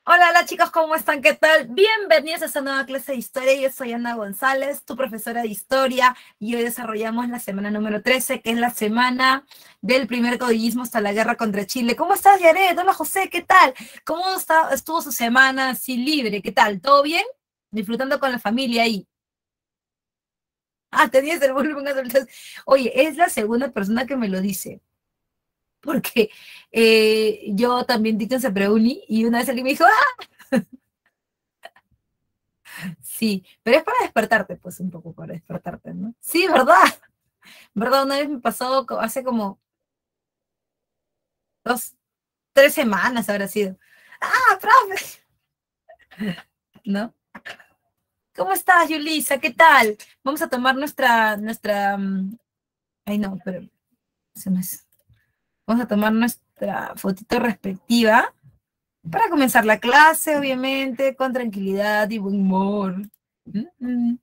Hola, hola chicos, ¿cómo están? ¿Qué tal? Bienvenidos a esta nueva clase de historia. Yo soy Ana González, tu profesora de historia, y hoy desarrollamos la semana número 13, que es la semana del primer caudillismo hasta la guerra contra Chile. ¿Cómo estás, Yaret? Hola, José, ¿qué tal? ¿Estuvo su semana así libre? ¿Qué tal? ¿Todo bien? Disfrutando con la familia ahí. Ah, tenías el volumen alto. Oye, es la segunda persona que me lo dice, porque yo también dicto en Sepreuni y una vez alguien me dijo, sí, pero es para despertarte, pues un poco para despertarte, ¿no? Sí, ¿verdad? ¿Verdad? Una vez me pasó hace como 3 semanas habrá sido. ¡Ah, profe! ¿No? ¿Cómo estás, Yulisa? ¿Qué tal? Vamos a tomar ay, no, pero eso no es. Vamos a tomar nuestra fotito respectiva para comenzar la clase, obviamente, con tranquilidad y buen humor. Mm.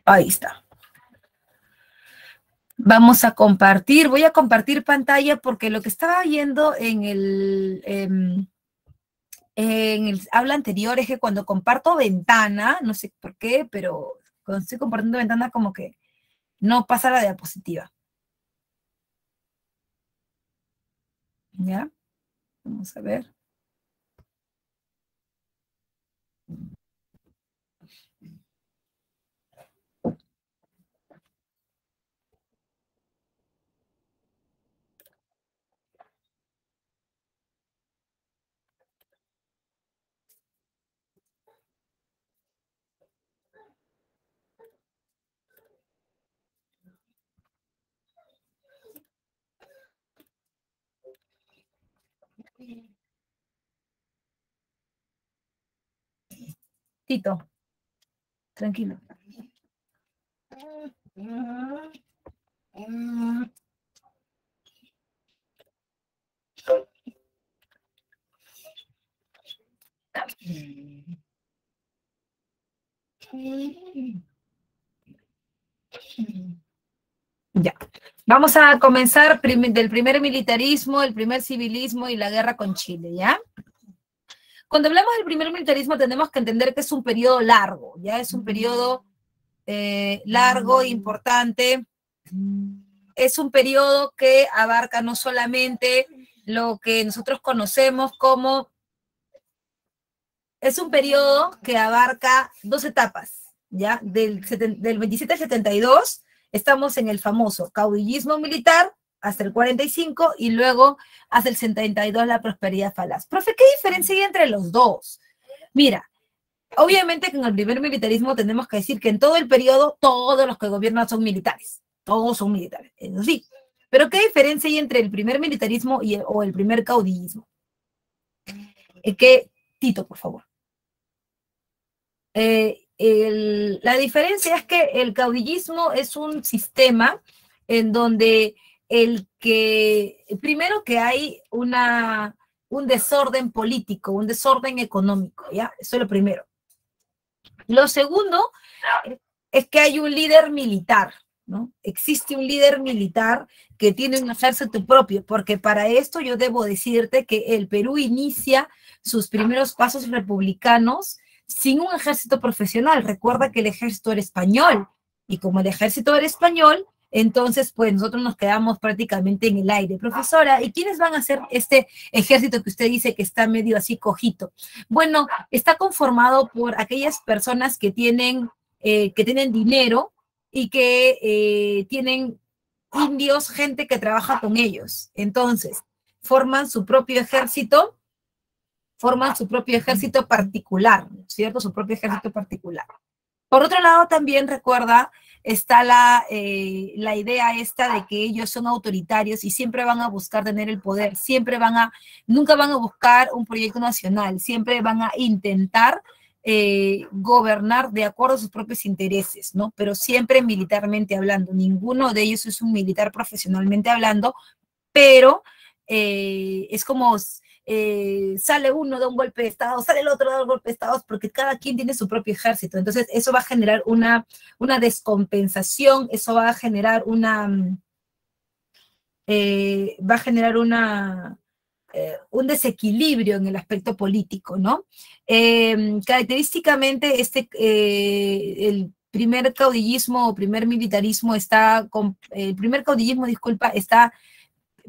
Ahí está. Vamos a compartir, voy a compartir pantalla porque lo que estaba viendo en el habla anterior es que cuando comparto ventana, no sé por qué, pero cuando estoy compartiendo ventana como que no pasa la diapositiva. ¿Ya? Vamos a ver. Tito, tranquilo. Ya. Vamos a comenzar del primer militarismo, el primer civilismo y la guerra con Chile, ¿ya? Cuando hablamos del primer militarismo tenemos que entender que es un periodo largo, ya es un periodo largo, importante. Es un periodo que abarca no solamente lo que nosotros conocemos como... Es un periodo que abarca 2 etapas, ¿ya? Del 27 al 72 estamos en el famoso caudillismo militar hasta el 45 y luego hasta el 72 la prosperidad falaz. Profe, ¿qué diferencia hay entre los dos? Mira, obviamente que en el primer militarismo tenemos que decir que en todo el periodo todos los que gobiernan son militares, todos son militares, eso sí. Pero ¿qué diferencia hay entre el primer militarismo o el primer caudillismo? Tito, por favor. La diferencia es que el caudillismo es un sistema en donde primero que hay un desorden político, un desorden económico, ¿ya? Eso es lo primero. Lo segundo es que hay un líder militar, ¿no? Existe un líder militar que tiene un ejército propio, porque para esto yo debo decirte que el Perú inicia sus primeros pasos republicanos sin un ejército profesional. Recuerda que el ejército era español, y como el ejército era español, entonces pues nosotros nos quedamos prácticamente en el aire. Profesora, ¿y quiénes van a ser este ejército que usted dice que está medio así cojito? Bueno, está conformado por aquellas personas que tienen dinero y que tienen indios, gente que trabaja con ellos. Entonces, forman su propio ejército, particular, ¿no es cierto? Su propio ejército particular. Por otro lado, también recuerda, está la idea esta de que ellos son autoritarios y siempre van a buscar tener el poder, nunca van a buscar un proyecto nacional, siempre van a intentar gobernar de acuerdo a sus propios intereses, ¿no? Pero siempre militarmente hablando. Ninguno de ellos es un militar profesionalmente hablando, pero es como sale uno de un golpe de Estado, sale el otro de un golpe de Estado, porque cada quien tiene su propio ejército. Entonces, eso va a generar una descompensación, eso va a generar una un desequilibrio en el aspecto político, ¿no? Característicamente, el primer caudillismo o primer militarismo el primer caudillismo, disculpa,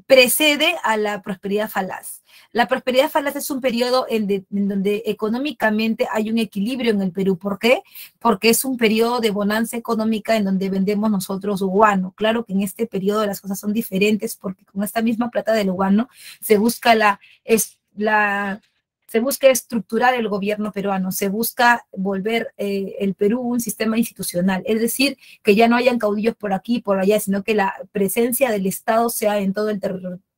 precede a la prosperidad falaz. La prosperidad falaz es un periodo en donde económicamente hay un equilibrio en el Perú. ¿Por qué? Porque es un periodo de bonanza económica en donde vendemos nosotros guano. Claro que en este periodo las cosas son diferentes porque con esta misma plata del guano se busca se busca estructurar el gobierno peruano, se busca volver el Perú un sistema institucional, es decir, que ya no hayan caudillos por aquí y por allá, sino que la presencia del Estado sea en todo el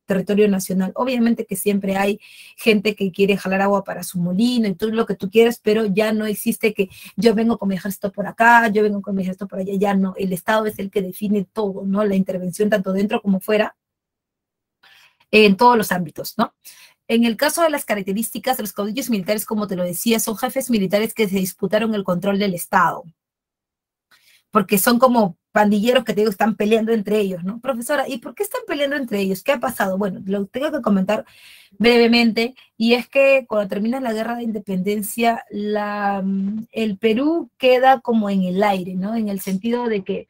territorio nacional. Obviamente que siempre hay gente que quiere jalar agua para su molino y todo lo que tú quieras, pero ya no existe que yo vengo con mi ejército por acá, yo vengo con mi ejército por allá, ya no, el Estado es el que define todo, ¿no? La intervención tanto dentro como fuera, en todos los ámbitos, ¿no? En el caso de las características, los caudillos militares, como te lo decía, son jefes militares que se disputaron el control del Estado, porque son como pandilleros que te digo, están peleando entre ellos, ¿no? Profesora, ¿y por qué están peleando entre ellos? ¿Qué ha pasado? Bueno, lo tengo que comentar brevemente, y es que cuando termina la guerra de independencia, el Perú queda como en el aire, ¿no? En el sentido de que,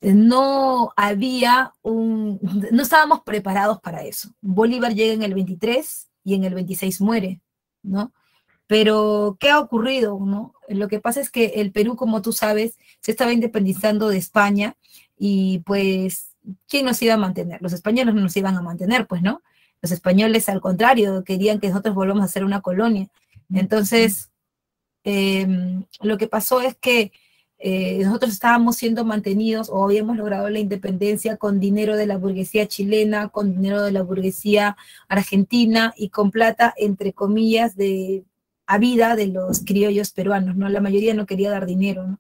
no estábamos preparados para eso. Bolívar llega en el 23 y en el 26 muere, ¿no? Pero, ¿qué ha ocurrido, no? Lo que pasa es que el Perú, como tú sabes, se estaba independizando de España y, pues, ¿quién nos iba a mantener? Los españoles no nos iban a mantener, pues, ¿no? Los españoles, al contrario, querían que nosotros volvamos a ser una colonia. Entonces, lo que pasó es que nosotros estábamos siendo mantenidos o habíamos logrado la independencia con dinero de la burguesía chilena, con dinero de la burguesía argentina y con plata, entre comillas, a vida de los criollos peruanos, ¿no? La mayoría no quería dar dinero, ¿no?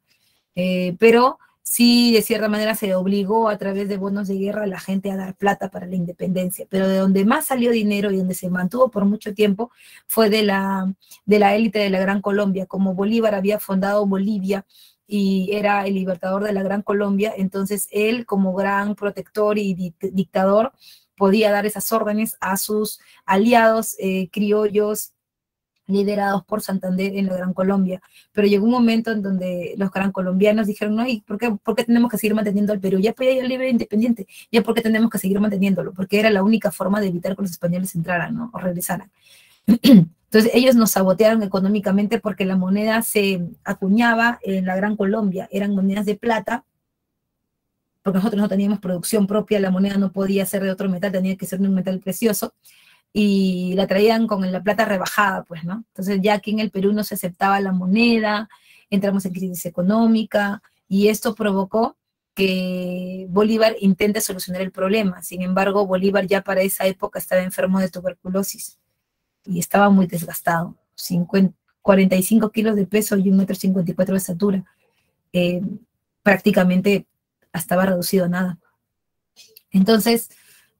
Pero sí, de cierta manera se obligó a través de bonos de guerra a la gente a dar plata para la independencia, pero de donde más salió dinero y donde se mantuvo por mucho tiempo fue de la élite de la Gran Colombia. Como Bolívar había fundado Bolivia y era el libertador de la Gran Colombia, entonces él, como gran protector y dictador, podía dar esas órdenes a sus aliados criollos liderados por Santander en la Gran Colombia. Pero llegó un momento en donde los gran colombianos dijeron, no, ¿y por qué tenemos que seguir manteniendo al Perú? Ya pues ya libre e independiente, ya por qué tenemos que seguir manteniéndolo, porque era la única forma de evitar que los españoles entraran, ¿no? O regresaran. Entonces ellos nos sabotearon económicamente porque la moneda se acuñaba en la Gran Colombia, eran monedas de plata, porque nosotros no teníamos producción propia, la moneda no podía ser de otro metal, tenía que ser de un metal precioso, y la traían con la plata rebajada, pues, ¿no? Entonces ya aquí en el Perú no se aceptaba la moneda, entramos en crisis económica, y esto provocó que Bolívar intente solucionar el problema. Sin embargo, Bolívar ya para esa época estaba enfermo de tuberculosis y estaba muy desgastado, 45 kilos de peso y 1,54 m de estatura. Prácticamente estaba reducido a nada. Entonces,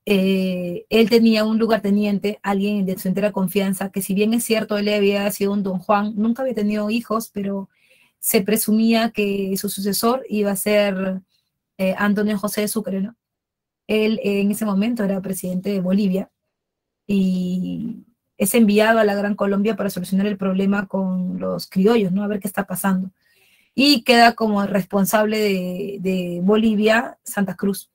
él tenía un lugarteniente, alguien de su entera confianza, que si bien es cierto, él había sido un don Juan, nunca había tenido hijos, pero se presumía que su sucesor iba a ser Antonio José de Sucre, ¿no? Él en ese momento era presidente de Bolivia y es enviado a la Gran Colombia para solucionar el problema con los criollos, ¿no? A ver qué está pasando. Y queda como responsable de Bolivia Santa Cruz.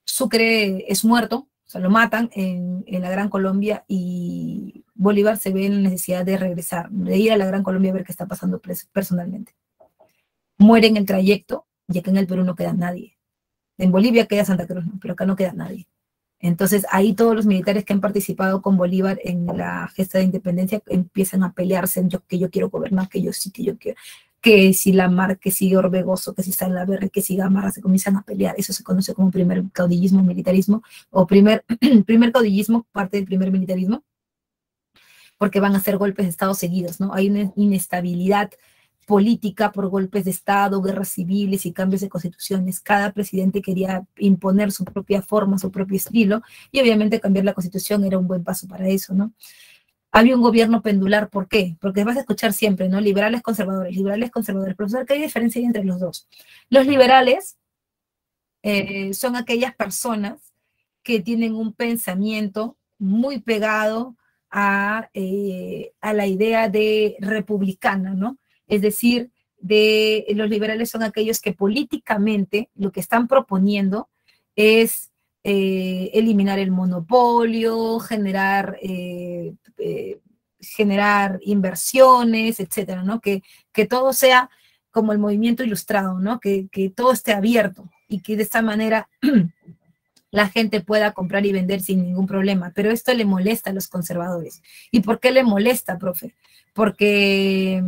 Sucre es muerto, o sea, lo matan en la Gran Colombia y Bolívar se ve en la necesidad de regresar, de ir a la Gran Colombia a ver qué está pasando personalmente. Muere en el trayecto y acá en el Perú no queda nadie. En Bolivia queda Santa Cruz, ¿no? Pero acá no queda nadie. Entonces ahí todos los militares que han participado con Bolívar en la gesta de independencia empiezan a pelearse, que yo quiero gobernar, que yo sí, que yo quiero, que si Lamar, que si Orbegoso, que si Salaverry, que si Gamarra, se comienzan a pelear. Eso se conoce como primer caudillismo, militarismo, o primer caudillismo, parte del primer militarismo, porque van a ser golpes de Estado seguidos, ¿no? Hay una inestabilidad política por golpes de Estado, guerras civiles y cambios de constituciones. Cada presidente quería imponer su propia forma, su propio estilo, y obviamente cambiar la constitución era un buen paso para eso, ¿no? había un gobierno pendular. ¿Por qué? Porque vas a escuchar siempre, ¿no? Liberales, conservadores, liberales, conservadores. Profesor, ¿qué hay diferencia entre los dos? Los liberales son aquellas personas que tienen un pensamiento muy pegado a la idea de republicana, ¿no? Es decir, los liberales son aquellos que políticamente lo que están proponiendo es eliminar el monopolio, generar inversiones, etcétera, ¿no? Que todo sea como el movimiento ilustrado, ¿no? Que todo esté abierto y que de esta manera la gente pueda comprar y vender sin ningún problema. Pero esto le molesta a los conservadores. ¿Y por qué le molesta, profe? Porque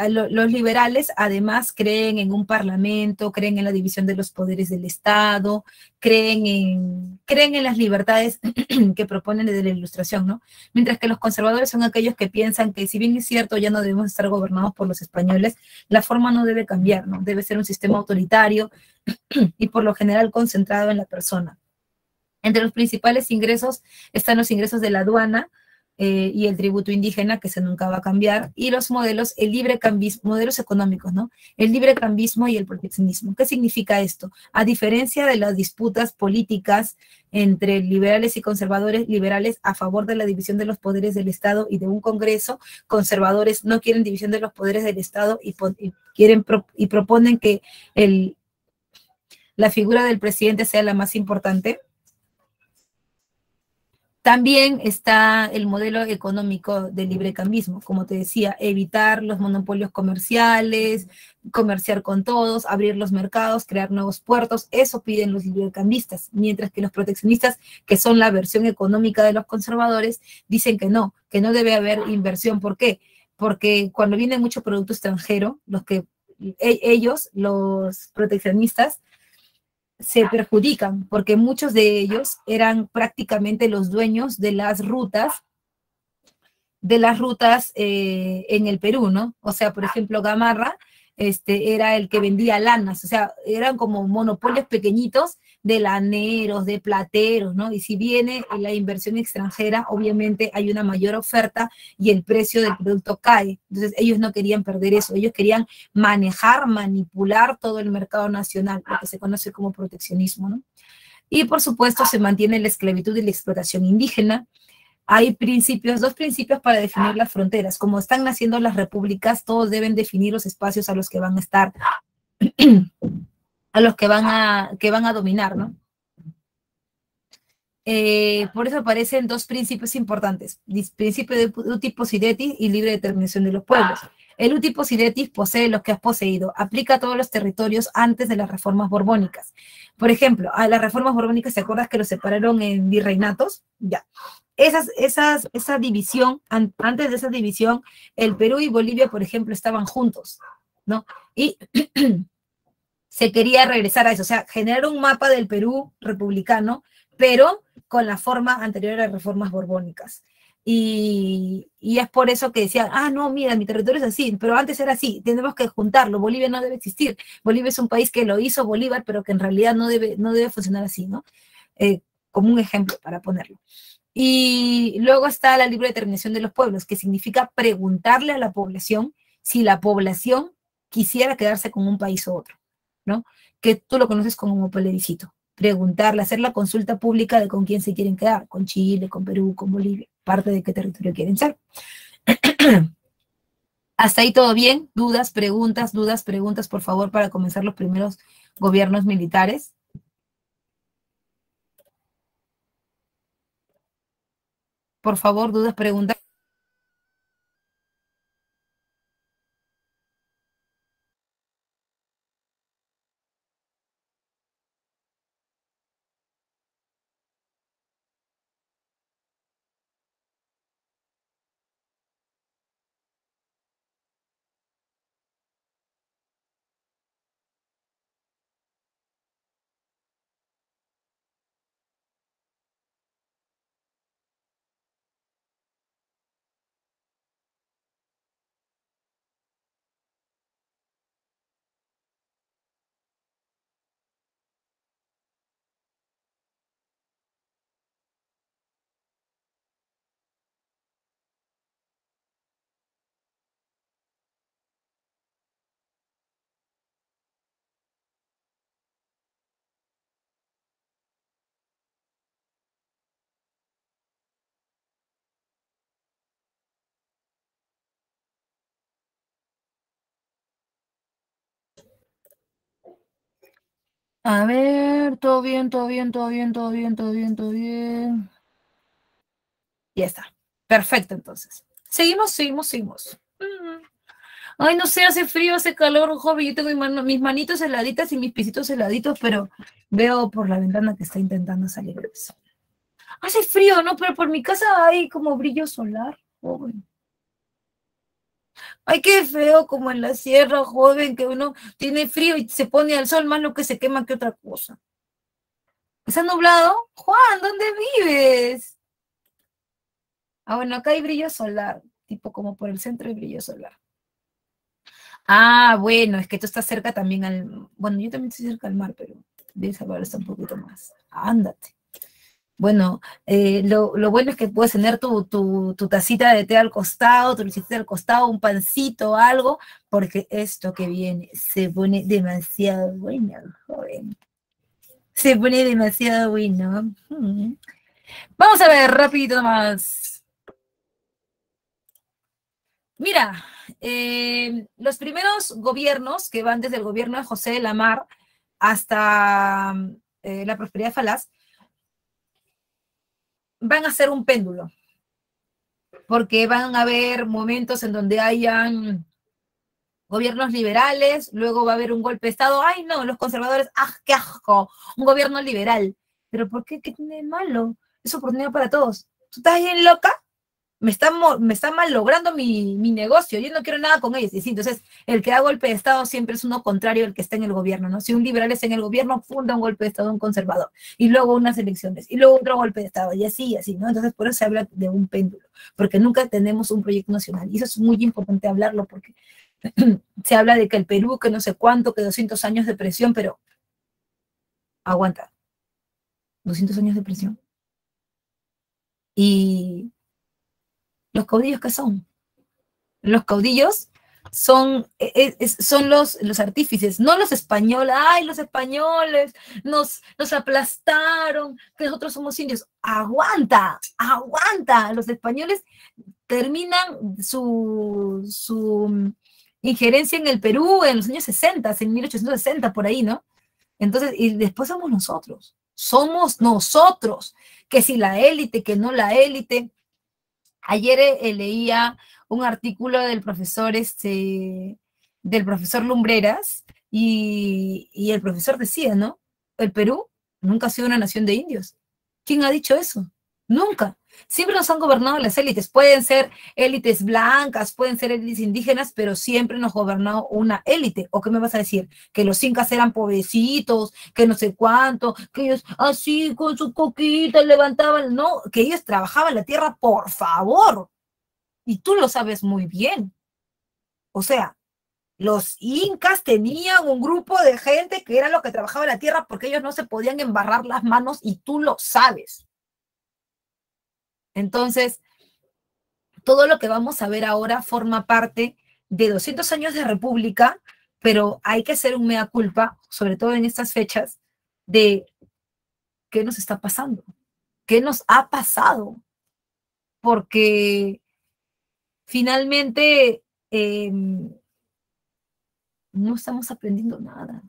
los liberales además creen en un parlamento, creen en la división de los poderes del Estado, creen en las libertades que proponen desde la Ilustración, ¿no? Mientras que los conservadores son aquellos que piensan que si bien es cierto ya no debemos estar gobernados por los españoles, la forma no debe cambiar, ¿no? Debe ser un sistema autoritario y por lo general concentrado en la persona. Entre los principales ingresos están los ingresos de la aduana y el tributo indígena, que se nunca va a cambiar, y los modelos, el libre cambismo, modelos económicos, ¿no? El libre cambismo y el proteccionismo. ¿Qué significa esto? A diferencia de las disputas políticas entre liberales y conservadores, liberales a favor de la división de los poderes del Estado y de un Congreso, conservadores no quieren división de los poderes del Estado y proponen que la figura del presidente sea la más importante. También está el modelo económico del librecambismo, como te decía, evitar los monopolios comerciales, comerciar con todos, abrir los mercados, crear nuevos puertos, eso piden los librecambistas, mientras que los proteccionistas, que son la versión económica de los conservadores, dicen que no debe haber inversión. ¿Por qué? Porque cuando viene mucho producto extranjero, ellos, los proteccionistas, se perjudican porque muchos de ellos eran prácticamente los dueños de las rutas en el Perú, ¿no? O sea, por ejemplo, Gamarra era el que vendía lanas, o sea, eran como monopolios pequeñitos de laneros, de plateros, ¿no? Y si viene la inversión extranjera, obviamente hay una mayor oferta y el precio del producto cae. Entonces, ellos no querían perder eso, ellos querían manejar, manipular todo el mercado nacional, lo que se conoce como proteccionismo, ¿no? Y por supuesto, se mantiene la esclavitud y la explotación indígena. Hay dos principios para definir las fronteras. Como están naciendo las repúblicas, todos deben definir los espacios a los que van a estar, a los que van a dominar, ¿no? Por eso aparecen dos principios importantes, principio de uti possidetis y libre determinación de los pueblos. El uti possidetis posee lo que has poseído, aplica a todos los territorios antes de las reformas borbónicas. Por ejemplo, a las reformas borbónicas, ¿te acuerdas que los separaron en virreinatos? Ya. Esa división, antes de esa división, el Perú y Bolivia, por ejemplo, estaban juntos, ¿no? Y se quería regresar a eso, o sea, generar un mapa del Perú republicano, pero con la forma anterior a las reformas borbónicas. Y es por eso que decían, no, mira, mi territorio es así, pero antes era así, tenemos que juntarlo, Bolivia no debe existir, Bolivia es un país que lo hizo Bolívar, pero que en realidad no debe funcionar así, ¿no? Como un ejemplo para ponerlo. Y luego está la libre determinación de los pueblos, que significa preguntarle a la población si la población quisiera quedarse con un país u otro, ¿no? Que tú lo conoces como un plebiscito. Preguntarle, hacer la consulta pública de con quién se quieren quedar, con Chile, con Perú, con Bolivia, parte de qué territorio quieren ser. Hasta ahí todo bien, dudas, preguntas, por favor, para comenzar los primeros gobiernos militares. Por favor, dudas, preguntas. A ver, todo bien, todo bien, todo bien, todo bien, todo bien, todo bien. Ya está. Perfecto, entonces. Seguimos, seguimos, seguimos. Ay, no sé, hace frío, hace calor, joven. Yo tengo mis manitos heladitas y mis pisitos heladitos, pero veo por la ventana que está intentando salir de eso. Hace frío, ¿no? Pero por mi casa hay como brillo solar, joven. Ay, qué feo, como en la sierra, joven, que uno tiene frío y se pone al sol más lo que se quema que otra cosa. ¿Está nublado? Juan, ¿dónde vives? Ah, bueno, acá hay brillo solar, tipo como por el centro hay brillo solar. Ah, bueno, es que tú estás cerca también al... Bueno, yo también estoy cerca al mar, pero debes saber está un poquito más. Ándate. Bueno, lo bueno es que puedes tener tu tacita de té al costado, tu lucecita al costado, un pancito, algo, porque esto que viene se pone demasiado bueno, joven. Se pone demasiado bueno. Vamos a ver, rapidito más. Mira, los primeros gobiernos que van desde el gobierno de José de la Mar hasta la prosperidad falaz van a ser un péndulo, porque van a haber momentos en donde hayan gobiernos liberales, luego va a haber un golpe de Estado. Ay, no, los conservadores, ¡ah, qué asco! Un gobierno liberal. ¿Pero por qué? ¿Qué tiene de malo? Es oportunidad para todos. ¿Tú estás bien loca? Me están mal logrando mi negocio, yo no quiero nada con ellos. Y sí, entonces, el que da golpe de Estado siempre es uno contrario al que está en el gobierno, ¿no? Si un liberal está en el gobierno, funda un golpe de Estado un conservador, y luego unas elecciones, y luego otro golpe de Estado, y así, ¿no? Entonces, por eso se habla de un péndulo, porque nunca tenemos un proyecto nacional, y eso es muy importante hablarlo, porque se habla de que el Perú, que no sé cuánto, que 200 años de presión, pero aguanta, 200 años de presión. Y los caudillos, ¿qué son? Los caudillos son los artífices, no los españoles. Ay, los españoles nos aplastaron, que nosotros somos indios. Aguanta, aguanta. Los españoles terminan su injerencia en el Perú en los años 60, en 1860, por ahí, ¿no? Entonces, y después somos nosotros, que si la élite, que no la élite. Ayer leía un artículo del profesor Lumbreras, y el profesor decía, ¿no? El Perú nunca ha sido una nación de indios. ¿Quién ha dicho eso? Nunca. Siempre nos han gobernado las élites. Pueden ser élites blancas, pueden ser élites indígenas, pero siempre nos ha gobernado una élite. ¿O qué me vas a decir? Que los incas eran pobrecitos, que no sé cuánto, que ellos así con su coquita levantaban. No, que ellos trabajaban la tierra, por favor. Y tú lo sabes muy bien. O sea, los incas tenían un grupo de gente que era lo que trabajaba la tierra porque ellos no se podían embarrar las manos, y tú lo sabes. Entonces, todo lo que vamos a ver ahora forma parte de 200 años de república, pero hay que hacer un mea culpa, sobre todo en estas fechas, de qué nos está pasando, qué nos ha pasado, porque finalmente no estamos aprendiendo nada.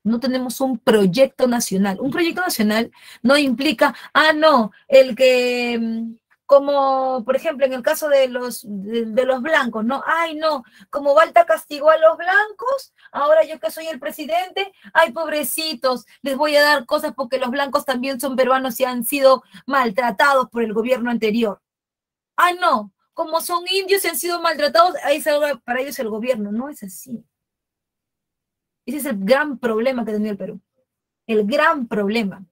No tenemos un proyecto nacional. Un proyecto nacional no implica, no, el que, como por ejemplo en el caso de los blancos, ¿no? Ay, no, como Balta castigó a los blancos, ahora yo que soy el presidente, ay, pobrecitos, les voy a dar cosas porque los blancos también son peruanos y han sido maltratados por el gobierno anterior. Ay, no, como son indios y han sido maltratados, ahí salga para ellos el gobierno. No es así. Ese es el gran problema que tenía el Perú. El gran problema.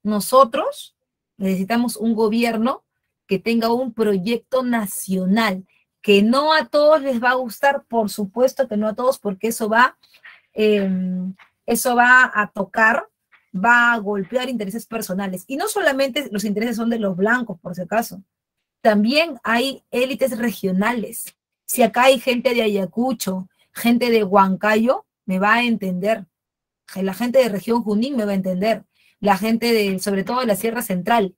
Nosotros necesitamos un gobierno que tenga un proyecto nacional, que no a todos les va a gustar, por supuesto que no a todos, porque eh, eso va a tocar, va a golpear intereses personales. Y no solamente los intereses son de los blancos, por si acaso. También hay élites regionales. Si acá hay gente de Ayacucho, gente de Huancayo, me va a entender. La gente de región Junín me va a entender. La gente sobre todo de la Sierra Central,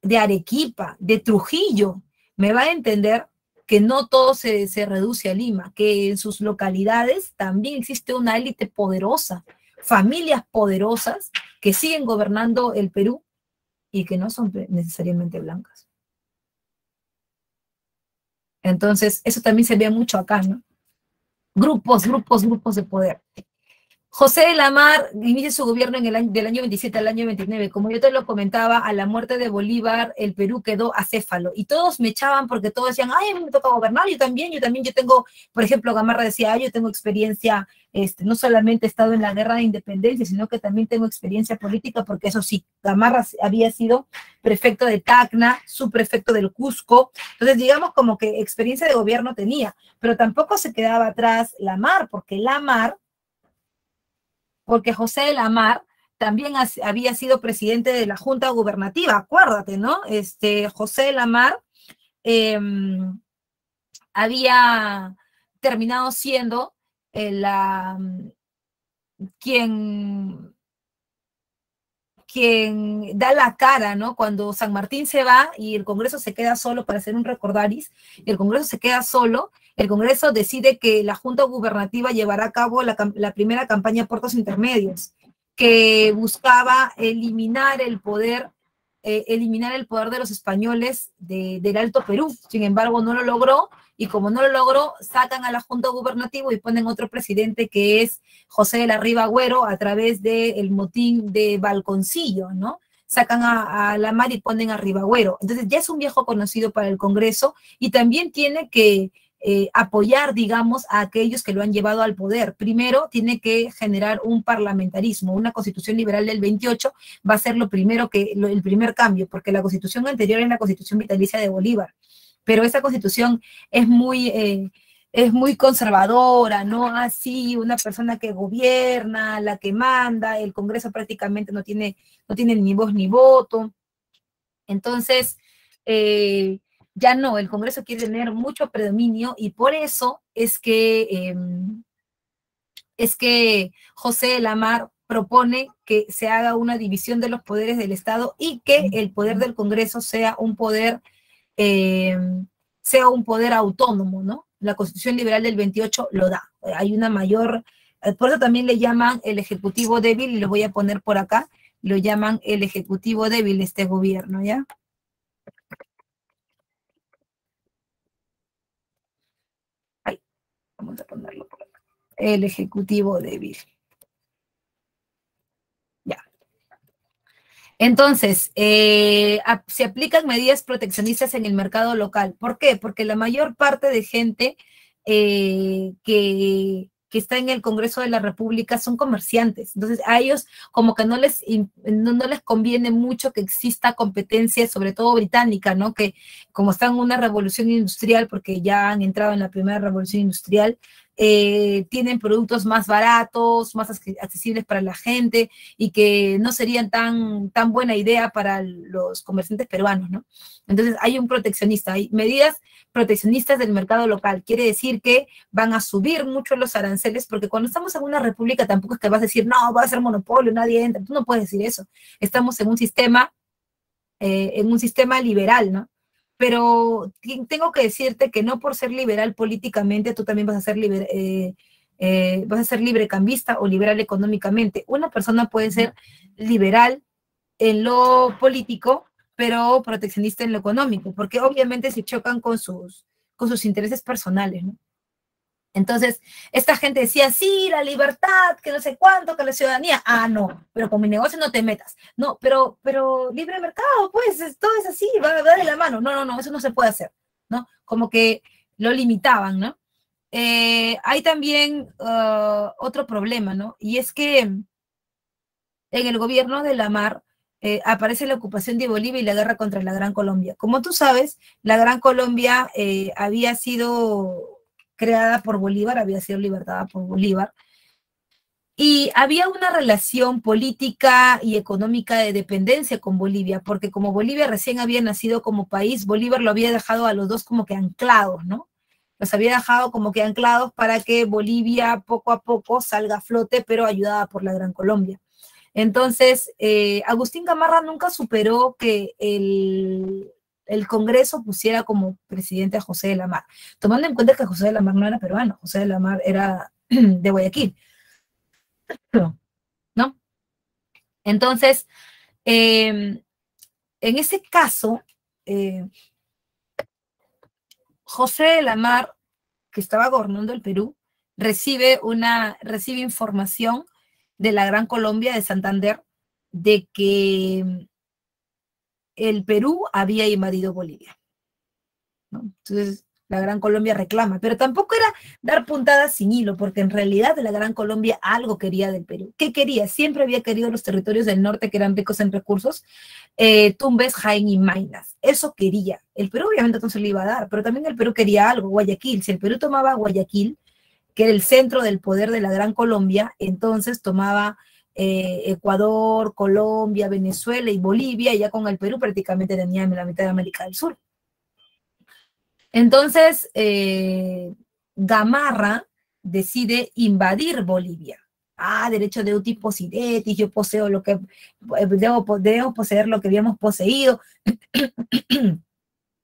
de Arequipa, de Trujillo, me va a entender que no todo se reduce a Lima, que en sus localidades también existe una élite poderosa, familias poderosas que siguen gobernando el Perú y que no son necesariamente blancas. Entonces, eso también se ve mucho acá, ¿no? Grupos de poder. José de la Mar inicia su gobierno del año 27 al año 29. Como yo te lo comentaba, a la muerte de Bolívar, el Perú quedó acéfalo. Y todos me echaban porque todos decían, ay, a mí me toca gobernar, yo también, yo tengo, por ejemplo, Gamarra decía, yo tengo experiencia, no solamente he estado en la guerra de independencia, sino que también tengo experiencia política, porque eso sí, Gamarra había sido prefecto de Tacna, subprefecto del Cusco. Entonces, digamos como que experiencia de gobierno tenía, pero tampoco se quedaba atrás la Mar, porque José de la Mar también había sido presidente de la Junta Gubernativa, acuérdate, ¿no? José de la Mar había terminado siendo quien da la cara, ¿no? Cuando San Martín se va y el Congreso se queda solo para hacer un recordaris, el Congreso se queda solo, el Congreso decide que la Junta Gubernativa llevará a cabo la primera campaña Puertos Intermedios, que buscaba eliminar el poder de los españoles del Alto Perú. Sin embargo, no lo logró, y como no lo logró, sacan a la Junta Gubernativa y ponen otro presidente que es José de la Riva Agüero a través del motín de Balconcillo, ¿no? Sacan a la Mar y ponen a Ribagüero. Entonces ya es un viejo conocido para el Congreso y también tiene que apoyar, digamos, a aquellos que lo han llevado al poder. Primero, tiene que generar un parlamentarismo. Una constitución liberal del 28 va a ser el primer cambio, porque la constitución anterior es la constitución vitalicia de Bolívar. Pero esa constitución es muy conservadora, ¿no? Así, una persona que gobierna, la que manda, el Congreso prácticamente no tiene ni voz ni voto. Entonces, ya no, el Congreso quiere tener mucho predominio y por eso es que José de la Mar propone que se haga una división de los poderes del Estado y que el poder del Congreso sea un poder autónomo, ¿no? La Constitución Liberal del 28 lo da. Hay una mayor, por eso también le llaman el Ejecutivo débil, y lo voy a poner por acá, lo llaman el Ejecutivo débil este gobierno, ¿ya? Ahí, vamos a ponerlo por acá. El Ejecutivo débil. Ya. Entonces, se aplican medidas proteccionistas en el mercado local. ¿Por qué? Porque la mayor parte de gente que está en el Congreso de la República son comerciantes. Entonces, a ellos como que no les conviene mucho que exista competencia, sobre todo británica, ¿no? Que como están en una revolución industrial, porque ya han entrado en la primera revolución industrial, tienen productos más baratos, más accesibles para la gente y que no serían tan buena idea para los comerciantes peruanos, ¿no? Entonces hay un proteccionista, hay medidas proteccionistas del mercado local. Quiere decir que van a subir mucho los aranceles, porque cuando estamos en una república tampoco es que vas a decir, no, va a ser monopolio, nadie entra. Tú no puedes decir eso. Estamos en un sistema liberal, ¿no? Pero tengo que decirte que no por ser liberal políticamente, tú también vas a ser librecambista o liberal económicamente. Una persona puede ser liberal en lo político, pero proteccionista en lo económico, porque obviamente se chocan con sus intereses personales, ¿no? Entonces, esta gente decía, sí, la libertad, que no sé cuánto, que la ciudadanía. Ah, no, pero con mi negocio no te metas. No, pero libre mercado, pues, todo es así, va de la mano. No, eso no se puede hacer, ¿no? Como que lo limitaban, ¿no? Hay también otro problema, ¿no? Y es que en el gobierno de la Mar aparece la ocupación de Bolivia y la guerra contra la Gran Colombia. Como tú sabes, la Gran Colombia había sido creada por Bolívar, había sido libertada por Bolívar, y había una relación política y económica de dependencia con Bolivia, porque como Bolivia recién había nacido como país, Bolívar lo había dejado a los dos como que anclados, ¿no? Los había dejado como que anclados para que Bolivia poco a poco salga a flote, pero ayudada por la Gran Colombia. Entonces, Agustín Gamarra nunca superó que el Congreso pusiera como presidente a José de la Mar, tomando en cuenta que José de la Mar no era peruano, José de la Mar era de Guayaquil, ¿no? Entonces, en ese caso, José de la Mar, que estaba gobernando el Perú, recibe información de la Gran Colombia de Santander de que el Perú había invadido Bolivia, ¿no? Entonces, la Gran Colombia reclama, pero tampoco era dar puntadas sin hilo, porque en realidad la Gran Colombia algo quería del Perú. ¿Qué quería? Siempre había querido los territorios del norte que eran ricos en recursos, Tumbes, Jaén y Maynas. Eso quería. El Perú obviamente no se le iba a dar, pero también el Perú quería algo, Guayaquil. Si el Perú tomaba Guayaquil, que era el centro del poder de la Gran Colombia, entonces tomaba Ecuador, Colombia, Venezuela y Bolivia, y ya con el Perú prácticamente tenía la mitad de América del Sur. Entonces, Gamarra decide invadir Bolivia. Derecho de uti possidetis, yo poseo lo que, debemos poseer lo que habíamos poseído,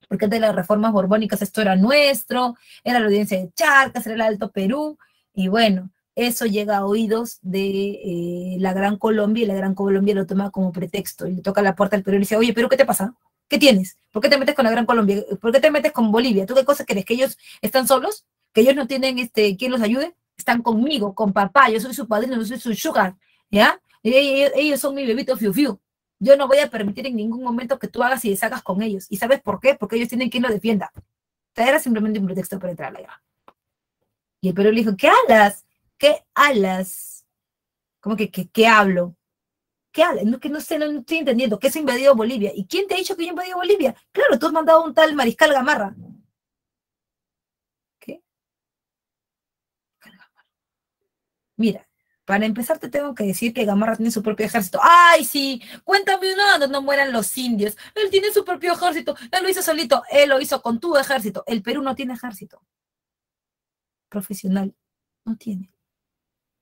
porque antes de las reformas borbónicas esto era nuestro, era la audiencia de Charcas, era el Alto Perú, y bueno, eso llega a oídos de la Gran Colombia, y la Gran Colombia lo toma como pretexto, y le toca la puerta al Perú y le dice, oye, Perú, ¿qué te pasa? ¿Qué tienes? ¿Por qué te metes con la Gran Colombia? ¿Por qué te metes con Bolivia? ¿Tú qué cosa crees? ¿Que ellos están solos? ¿Que ellos no tienen quien los ayude? Están conmigo, con papá, yo soy su padrino, yo soy su sugar, ¿ya? Ellos son mi bebito fiu fiu. Yo no voy a permitir en ningún momento que tú hagas y deshagas con ellos. ¿Y sabes por qué? Porque ellos tienen quien los defienda. O sea, era simplemente un pretexto para entrar a la guerra. Y el Perú le dijo, ¿qué alas? ¿Qué alas? ¿Cómo que qué hablo? ¿Qué habla? No, que no sé, no estoy entendiendo. ¿Qué se ha invadido Bolivia? ¿Y quién te ha dicho que yo he invadido Bolivia? Claro, tú has mandado a un tal Mariscal Gamarra. ¿Qué? Mira, para empezar te tengo que decir que Gamarra tiene su propio ejército. ¡Ay, sí! Cuéntame uno donde no mueran los indios. Él tiene su propio ejército. Él lo hizo solito. Él lo hizo con tu ejército. El Perú no tiene ejército profesional. No tiene.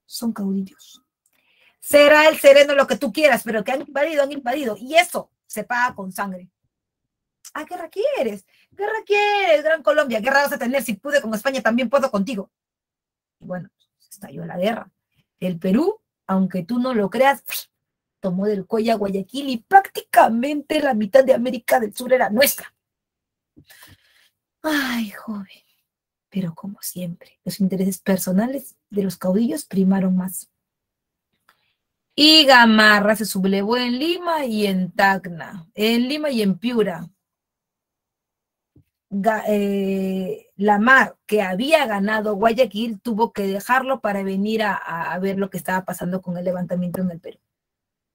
Son caudillos. Será el sereno lo que tú quieras, pero que han invadido, han invadido. Y eso se paga con sangre. ¿Guerra quieres? ¿Guerra quieres, Gran Colombia? ¿Guerra vas a tener? Si pude con España, también puedo contigo. Y bueno, estalló la guerra. El Perú, aunque tú no lo creas, tomó del cuello a Guayaquil y prácticamente la mitad de América del Sur era nuestra. Ay, joven. Pero como siempre, los intereses personales de los caudillos primaron más. Y Gamarra se sublevó en Lima y en Tacna, en Lima y en Piura. La Mar, que había ganado Guayaquil, tuvo que dejarlo para venir a ver lo que estaba pasando con el levantamiento en el Perú.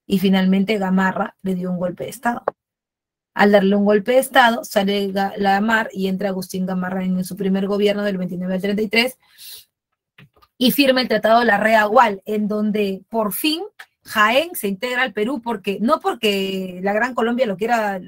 Y finalmente Gamarra le dio un golpe de Estado. Al darle un golpe de Estado, sale la Mar y entra Agustín Gamarra en su primer gobierno del 29 al 33 y firma el Tratado de la Reagual, en donde por fin Jaén se integra al Perú, no porque la Gran Colombia lo quiera,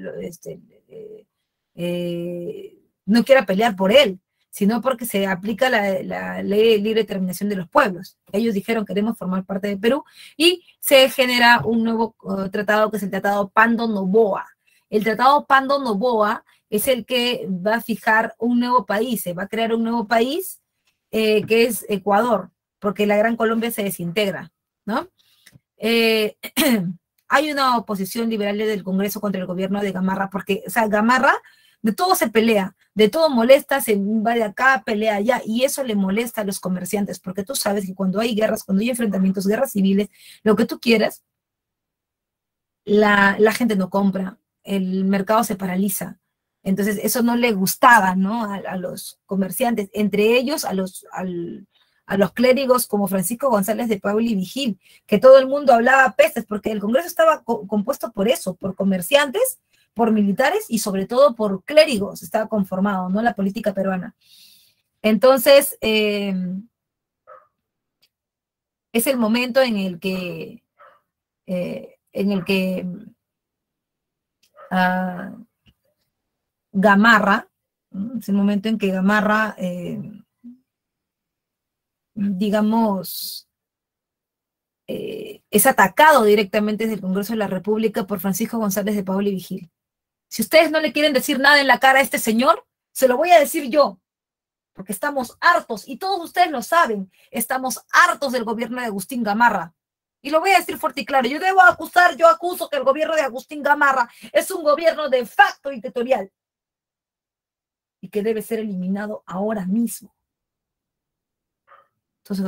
no quiera pelear por él, sino porque se aplica la ley de libre determinación de los pueblos. Ellos dijeron queremos formar parte de Perú y se genera un nuevo tratado que es el Tratado Pando-Noboa. El Tratado Pando-Noboa es el que va a fijar un nuevo país, se va a crear un nuevo país que es Ecuador, porque la Gran Colombia se desintegra, ¿no? Hay una oposición liberal del Congreso contra el gobierno de Gamarra, porque, o sea, Gamarra de todo se pelea, de todo molesta, se va de acá, pelea allá, y eso le molesta a los comerciantes, porque tú sabes que cuando hay guerras, cuando hay enfrentamientos, guerras civiles, lo que tú quieras, la gente no compra, el mercado se paraliza. Entonces, eso no le gustaba, ¿no? A los comerciantes, entre ellos a los clérigos como Francisco González de Paula y Vigil, que todo el mundo hablaba pestes, porque el Congreso estaba compuesto por eso, por comerciantes, por militares y sobre todo por clérigos, estaba conformado, ¿no? La política peruana. Entonces, es el momento en el que Gamarra, ¿no? Es el momento en que Gamarra, digamos, es atacado directamente desde el Congreso de la República por Francisco González de Paula y Vigil. Si ustedes no le quieren decir nada en la cara a este señor, se lo voy a decir yo, porque estamos hartos, y todos ustedes lo saben, estamos hartos del gobierno de Agustín Gamarra. Y lo voy a decir fuerte y claro, yo acuso que el gobierno de Agustín Gamarra es un gobierno de facto dictatorial y que debe ser eliminado ahora mismo. Entonces,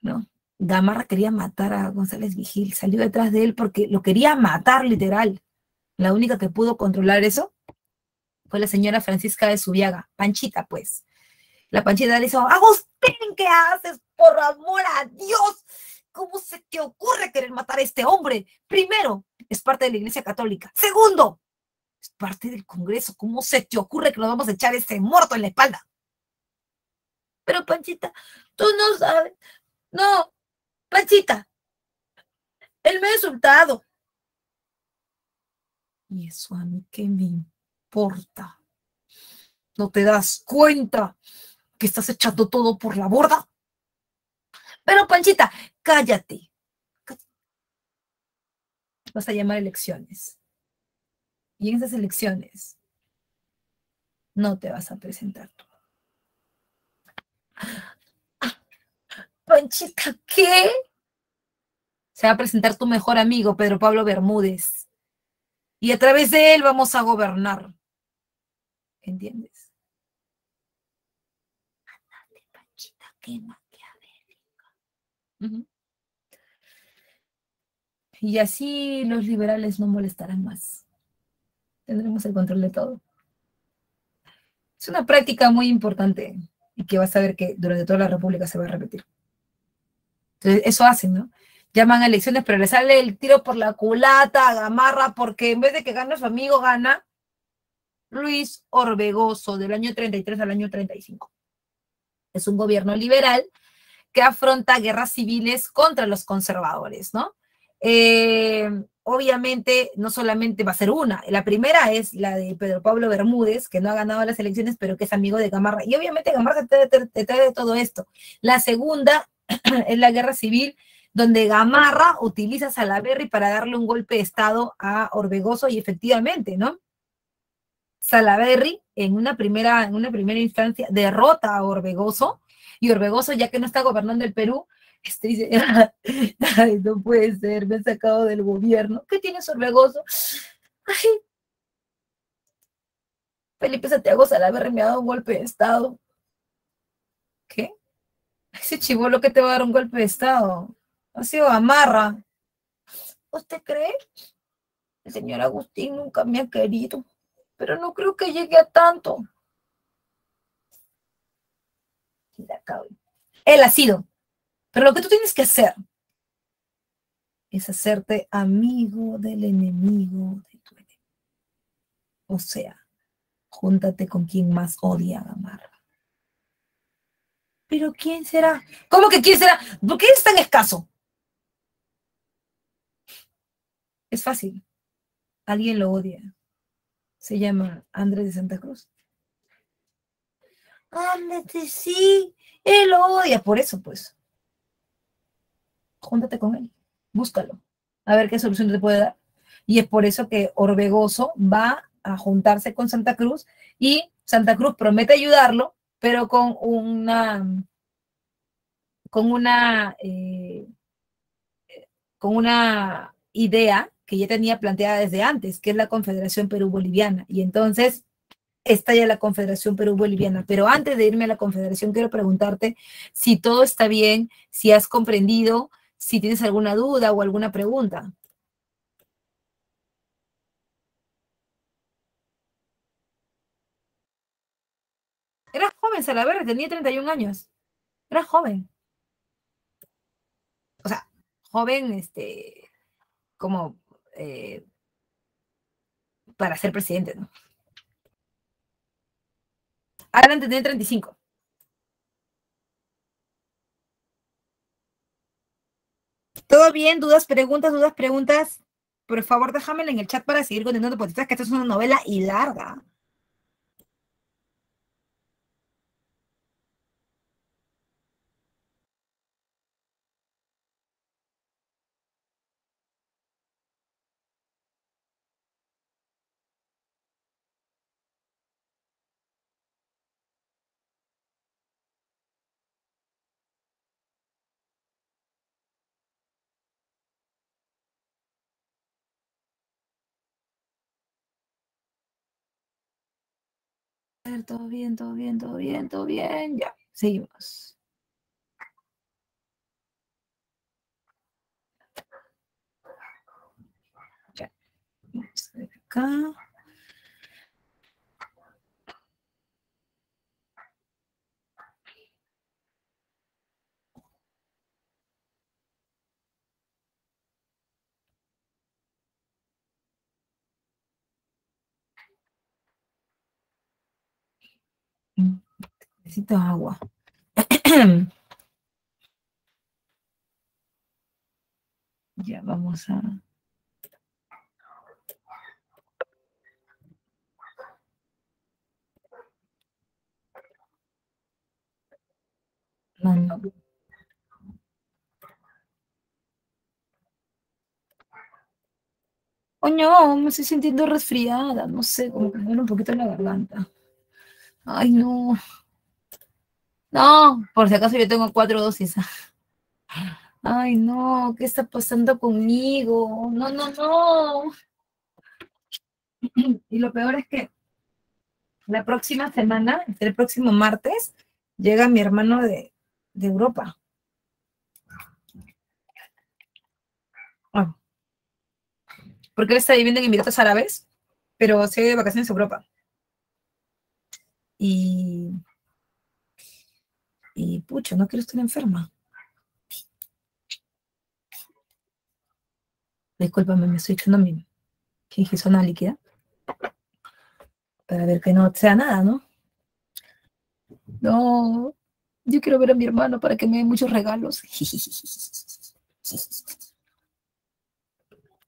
¿no? Gamarra quería matar a González Vigil, salió detrás de él porque lo quería matar literal. La única que pudo controlar eso fue la señora Francisca de Subiaga, Panchita, pues. La Panchita le dijo, Agustín, ¿qué haces? Por amor a Dios, ¿cómo se te ocurre querer matar a este hombre? Primero, es parte de la Iglesia Católica. Segundo, es parte del Congreso. ¿Cómo se te ocurre que nos vamos a echar ese muerto en la espalda? Pero Panchita, tú no sabes. No, Panchita, él me ha insultado. ¿Y eso a mí qué me importa? ¿No te das cuenta que estás echando todo por la borda? Pero Panchita, cállate. Vas a llamar elecciones. Y en esas elecciones no te vas a presentar tú. Panchita, ¿qué? Se va a presentar tu mejor amigo, Pedro Pablo Bermúdez. Y a través de él vamos a gobernar. ¿Entiendes? Ándale, Panchita, qué maquiavélica. Y así los liberales no molestarán más. Tendremos el control de todo. Es una práctica muy importante y que vas a ver que durante toda la República se va a repetir. Entonces, eso hacen, ¿no? Llaman a elecciones, pero le sale el tiro por la culata a Gamarra, porque en vez de que gane su amigo, gana Luis Orbegoso, del año 33 al año 35. Es un gobierno liberal que afronta guerras civiles contra los conservadores, ¿no? Obviamente, no solamente va a ser una. La primera es la de Pedro Pablo Bermúdez, que no ha ganado las elecciones, pero que es amigo de Gamarra. Y obviamente Gamarra te trae de todo esto. La segunda es la guerra civil, donde Gamarra utiliza a Salaverry para darle un golpe de Estado a Orbegoso, y efectivamente, ¿no? Salaverry en una primera instancia derrota a Orbegoso, y Orbegoso, ya que no está gobernando el Perú, dice, ay, no puede ser, me han sacado del gobierno. ¿Qué tienes, Orbegoso? Ay, Felipe Santiago Salaverry me ha dado un golpe de Estado. ¿Qué? Ese chibolo que te va a dar un golpe de Estado. Ha sido Gamarra. ¿Usted cree? El señor Agustín nunca me ha querido, pero no creo que llegue a tanto. Él ha sido. Pero lo que tú tienes que hacer es hacerte amigo del enemigo de tu enemigo. O sea, júntate con quien más odia a Gamarra. ¿Pero quién será? ¿Cómo que quién será? ¿Por qué es tan escaso? Es fácil. Alguien lo odia. Se llama Andrés de Santa Cruz. Ándate, sí. Él lo odia. Por eso, pues. Júntate con él. Búscalo. A ver qué solución te puede dar. Y es por eso que Orbegoso va a juntarse con Santa Cruz, y Santa Cruz promete ayudarlo, pero con una, eh, con una idea que ya tenía planteada desde antes, que es la Confederación Perú-Boliviana. Y entonces estalla la Confederación Perú-Boliviana. Pero antes de irme a la Confederación, quiero preguntarte si todo está bien, si has comprendido, si tienes alguna duda o alguna pregunta. Era joven, Salaverry, tenía 31 años. Era joven. O sea, joven, como para ser presidente, ¿no? Alan tenía 35. ¿Todo bien? ¿Dudas, preguntas, dudas, preguntas? Por favor, déjamela en el chat para seguir contando, porque sabes que esta es una novela y larga. Todo bien, todo bien, todo bien, todo bien. Ya, seguimos. Ya, vamos a ver acá. Necesito agua. Ya, vamos a... No, no. Coño, me estoy sintiendo resfriada, no sé, como que me duele un poquito la garganta. Ay, no. No, por si acaso yo tengo 4 dosis. Ay, no, ¿qué está pasando conmigo? No, no, no. Y lo peor es que la próxima semana, el próximo martes, llega mi hermano de Europa. Ah, porque él está viviendo en Emiratos Árabes, pero se ha ido de vacaciones a Europa. Y, y pucha, no quiero estar enferma. Discúlpame, me estoy echando mi zona líquida para ver que no sea nada, ¿no? No, yo quiero ver a mi hermano para que me dé muchos regalos.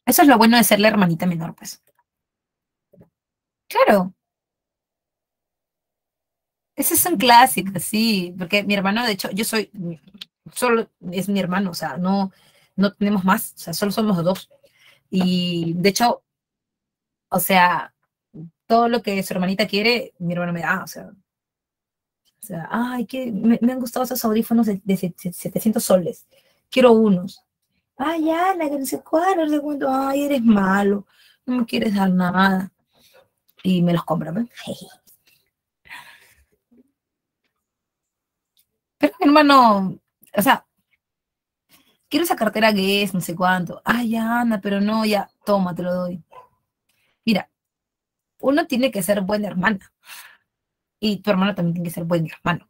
Eso es lo bueno de ser la hermanita menor, pues. Claro, ese es un clásico, sí, porque mi hermano, de hecho, solo es mi hermano, o sea, no tenemos más, o sea, solo somos dos. Y de hecho, o sea, todo lo que su hermanita quiere, mi hermano me da, o sea, ay, que me han gustado esos audífonos de 700 soles, quiero unos. Ay, Ana, que no sé cuál, no sé cuánto, ay, eres malo, no me quieres dar nada. Y me los compra, ¿ves? Pero mi hermano, o sea, quiero esa cartera que es, no sé cuánto. Ay, ya, Ana, pero no, ya, toma, te lo doy. Mira, uno tiene que ser buena hermana y tu hermano también tiene que ser buen hermano.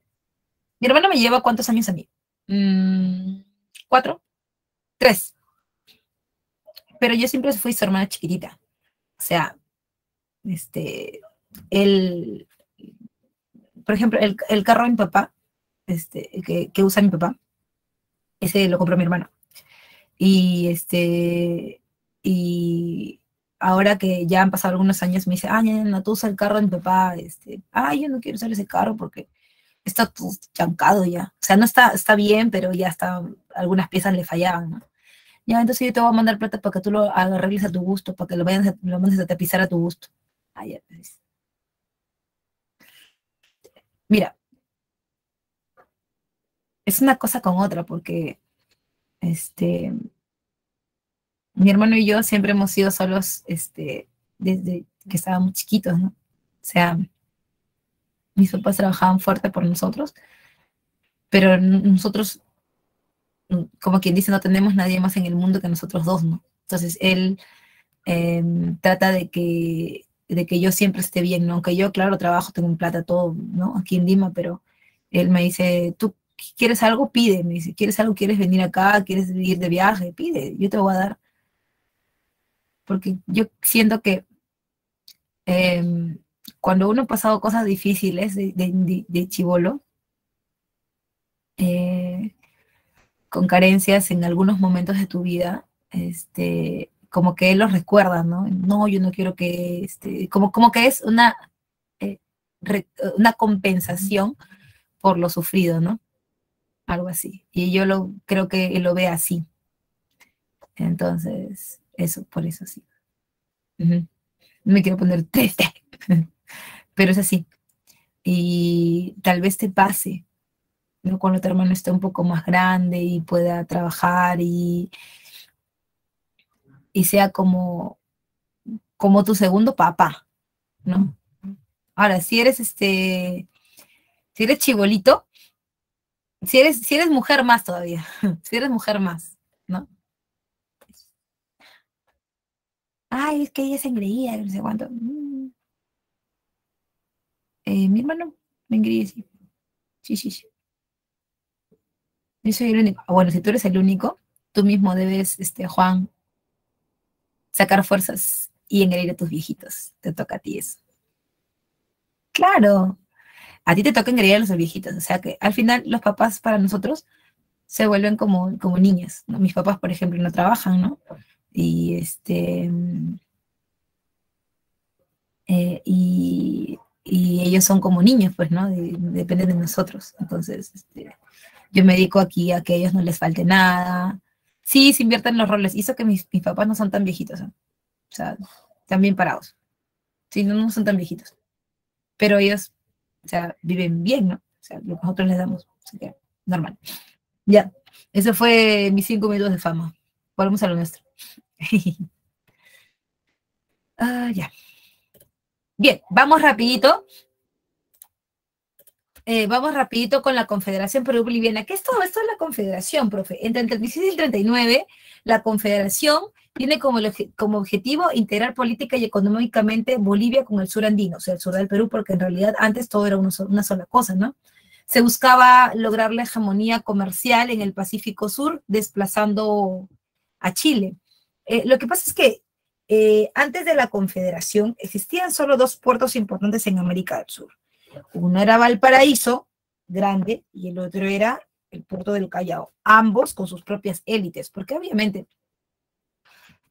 Mi hermano me lleva ¿cuántos años a mí? 4, 3. Pero yo siempre fui su hermana chiquitita. O sea, él, por ejemplo, el carro de mi papá, que usa mi papá, ese lo compró mi hermano. Y y ahora que ya han pasado algunos años, me dice, ah, ya, no, tú usas el carro de mi papá, yo no quiero usar ese carro porque está todo chancado ya. O sea, no está bien, pero ya está, algunas piezas le fallaban, ¿no? Ya, entonces yo te voy a mandar plata para que tú lo arregles a tu gusto, para que lo mandes a tapizar a tu gusto. Ah, ya, pues. Mira, es una cosa con otra, porque mi hermano y yo siempre hemos sido solos, desde que estábamos chiquitos, ¿no? O sea, mis papás trabajaban fuerte por nosotros, pero nosotros, como quien dice, no tenemos nadie más en el mundo que nosotros dos, ¿no? Entonces él trata de que yo siempre esté bien, ¿no? Aunque yo, claro, trabajo, tengo un plata, todo, ¿no? Aquí en Lima, pero él me dice, tú quieres algo, pide, me dice, ¿quieres algo, quieres venir acá, quieres ir de viaje? Pide, yo te voy a dar, porque yo siento que cuando uno ha pasado cosas difíciles de chibolo, eh, con carencias en algunos momentos de tu vida, como que él los recuerda, ¿no? No, yo no quiero que, como que es eh, una compensación por lo sufrido, ¿no? Algo así. Y yo creo que él lo ve así. Entonces, eso, por eso sí. Ujú. No me quiero poner triste, pero es así. Y tal vez te pase, ¿no? Cuando tu hermano esté un poco más grande y pueda trabajar y sea como tu segundo papá, ¿no? Ahora, si eres chibolito, si eres mujer más todavía, si eres mujer más, ¿no? Ay, es que ella se engreía, no sé cuánto. Mi hermano me engreía, sí. Sí, sí, sí. Yo soy el único. Ah, bueno, si tú eres el único, tú mismo debes, Juan, sacar fuerzas y engreír a tus viejitos. Te toca a ti eso. Claro, a ti te toca engreír a los viejitos. O sea que al final los papás para nosotros se vuelven como niños, ¿no? Mis papás, por ejemplo, no trabajan, ¿no? Y y ellos son como niños, pues, ¿no? Dependen de nosotros. Entonces, yo me dedico aquí a que a ellos no les falte nada. Sí, se invierten los roles. Hizo que mis papás no son tan viejitos, ¿no? O sea, están bien parados. Sí, no, no son tan viejitos. Pero ellos, o sea, viven bien, ¿no? O sea, lo que nosotros les damos. Así que, normal. Ya, eso fue mis 5 minutos de fama. Volvemos a lo nuestro. Ah, ya. Bien, vamos rapidito con la Confederación Perú-Boliviana. ¿Qué es todo esto de la Confederación, profe? Entre el 36 y el 39, la Confederación tiene como objetivo integrar política y económicamente Bolivia con el sur andino, o sea, el sur del Perú, porque en realidad antes todo era una sola cosa, ¿no? Se buscaba lograr la hegemonía comercial en el Pacífico Sur, desplazando a Chile. Lo que pasa es que antes de la Confederación existían solo dos puertos importantes en América del Sur. Uno era Valparaíso, grande, y el otro era el puerto del Callao, ambos con sus propias élites, porque obviamente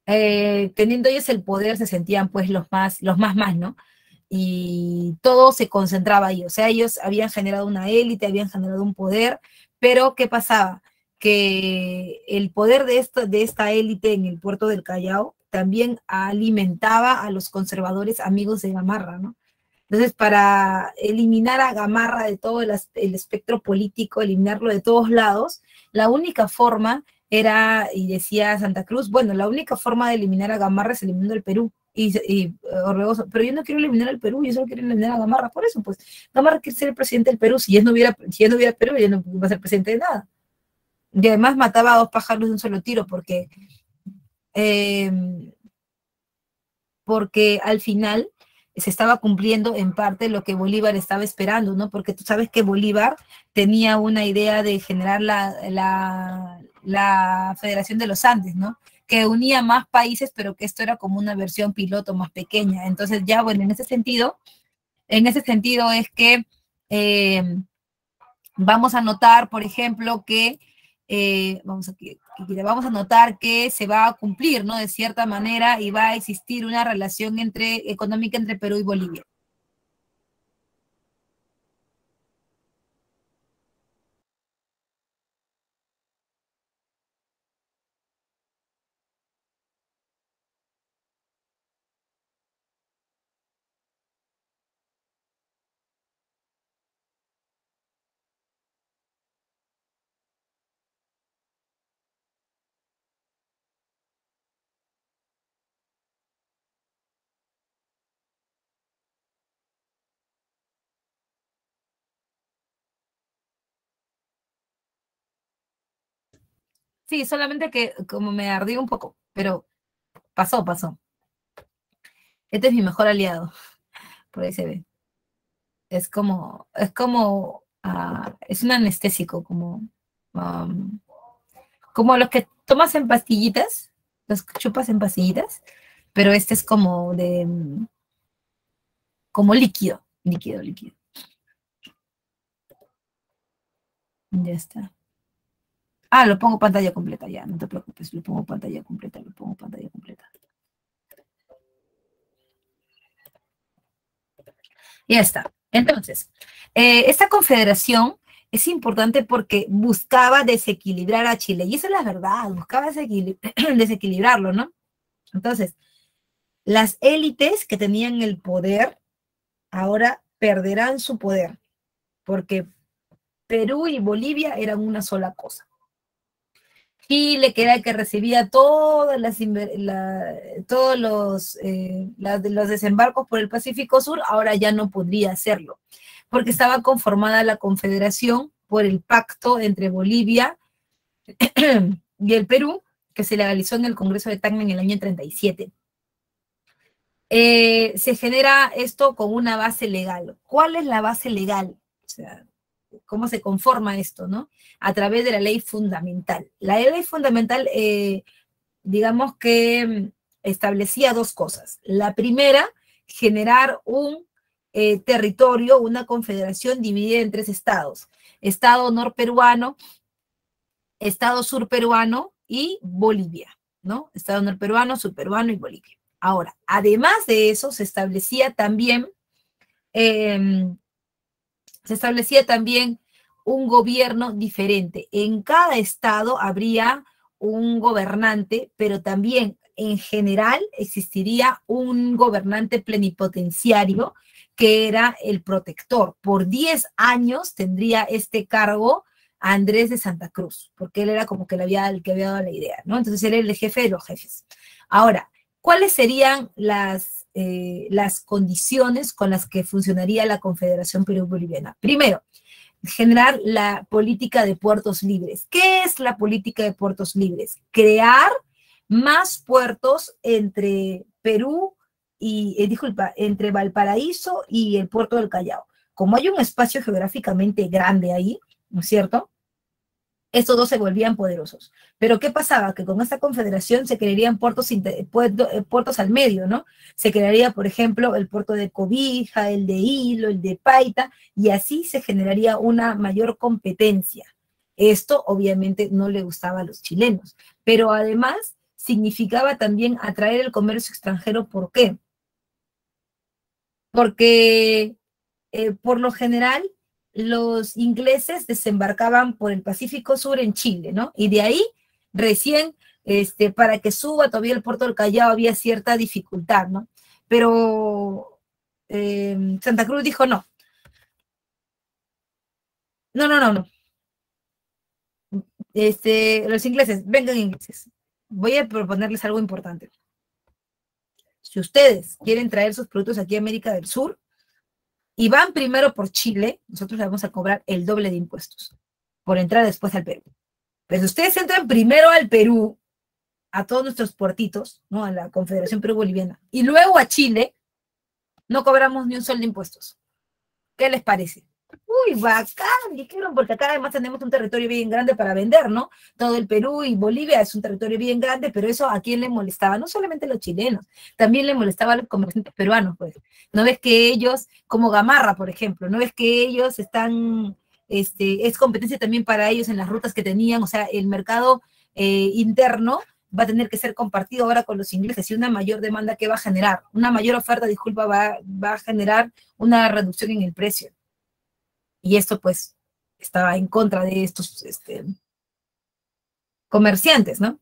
teniendo ellos el poder se sentían pues los más, ¿no? Y todo se concentraba ahí, o sea, ellos habían generado una élite, habían generado un poder, pero ¿qué pasaba? Que el poder de esta élite en el puerto del Callao también alimentaba a los conservadores amigos de Gamarra, ¿no? Entonces, para eliminar a Gamarra de todo el espectro político, eliminarlo de todos lados, la única forma era, y decía Santa Cruz, bueno, la única forma de eliminar a Gamarra es eliminando el Perú. Y Orbegoso, pero yo no quiero eliminar al Perú, yo solo quiero eliminar a Gamarra. Por eso, pues, Gamarra quiere ser el presidente del Perú. Si él no hubiera Perú, ya no iba a ser presidente de nada. Y además mataba a dos pájaros de un solo tiro, eh, porque al final se estaba cumpliendo en parte lo que Bolívar estaba esperando, ¿no? Porque tú sabes que Bolívar tenía una idea de generar la Federación de los Andes, ¿no? Que unía más países, pero que esto era como una versión piloto más pequeña. Entonces ya, bueno, en ese sentido es que eh, vamos a notar, por ejemplo, que vamos a notar que se va a cumplir, ¿no? De cierta manera y va a existir una relación económica entre Perú y Bolivia. Sí, solamente que como me ardí un poco, pero pasó, pasó. Este es mi mejor aliado, por ahí se ve. Es un anestésico, um, como los que tomas en pastillitas, los que chupas en pastillitas, pero este es como líquido, líquido, líquido. Ya está. Ah, lo pongo pantalla completa, ya, no te preocupes, lo pongo pantalla completa, lo pongo pantalla completa. Ya está. Entonces, esta confederación es importante porque buscaba desequilibrar a Chile, y esa es la verdad, buscaba desequilibrarlo, ¿no? Entonces, las élites que tenían el poder ahora perderán su poder, porque Perú y Bolivia eran una sola cosa. Chile, que era el que recibía todos los desembarcos por el Pacífico Sur, ahora ya no podría hacerlo, porque estaba conformada la confederación por el pacto entre Bolivia y el Perú, que se legalizó en el Congreso de Tacna en el año 37. Se genera esto con una base legal. ¿Cuál es la base legal? O sea, ¿cómo se conforma esto, no? A través de la ley fundamental. La ley fundamental, digamos que establecía dos cosas. La primera, generar un territorio, una confederación dividida en tres estados. Estado norperuano, Estado surperuano y Bolivia, ¿no? Estado norperuano, surperuano y Bolivia. Ahora, además de eso, eh, se establecía también un gobierno diferente. En cada estado habría un gobernante, pero también en general existiría un gobernante plenipotenciario que era el protector. Por 10 años tendría este cargo Andrés de Santa Cruz, porque él era como que el que había dado la idea, ¿no? Entonces él era el jefe de los jefes. Ahora, ¿cuáles serían las condiciones con las que funcionaría la Confederación Perú-Boliviana? Primero, generar la política de puertos libres. ¿Qué es la política de puertos libres? Crear más puertos entre Perú y, entre Valparaíso y el puerto del Callao. Como hay un espacio geográficamente grande ahí, ¿no es cierto? Estos dos se volvían poderosos. Pero ¿qué pasaba? Que con esta confederación se crearían puertos al medio, ¿no? Se crearía, por ejemplo, el puerto de Cobija, el de Hilo, el de Paita, y así se generaría una mayor competencia. Esto obviamente no le gustaba a los chilenos, pero además significaba también atraer el comercio extranjero. ¿Por qué? Porque por lo general los ingleses desembarcaban por el Pacífico Sur en Chile, ¿no? Y de ahí recién, para que suba todavía el puerto del Callao había cierta dificultad, ¿no? Pero Santa Cruz dijo no. No, no, no, no. Los ingleses, vengan ingleses. Voy a proponerles algo importante. Si ustedes quieren traer sus productos aquí a América del Sur, y van primero por Chile, nosotros le vamos a cobrar el doble de impuestos por entrar después al Perú. Pero si ustedes entran primero al Perú, a todos nuestros puertitos, ¿no? A la Confederación Perú-Boliviana, y luego a Chile, no cobramos ni un sol de impuestos. ¿Qué les parece? Uy, bacán, dijeron, porque acá además tenemos un territorio bien grande para vender, ¿no? Todo el Perú y Bolivia es un territorio bien grande, pero eso a quién le molestaba, no solamente a los chilenos, también le molestaba a los comerciantes peruanos, pues. ¿No ves que ellos, como Gamarra, por ejemplo, no ves que ellos están, es competencia también para ellos en las rutas que tenían, o sea, el mercado interno va a tener que ser compartido ahora con los ingleses y una mayor demanda que va a generar, una mayor oferta, disculpa, va a generar una reducción en el precio. Y esto pues estaba en contra de estos comerciantes, ¿no?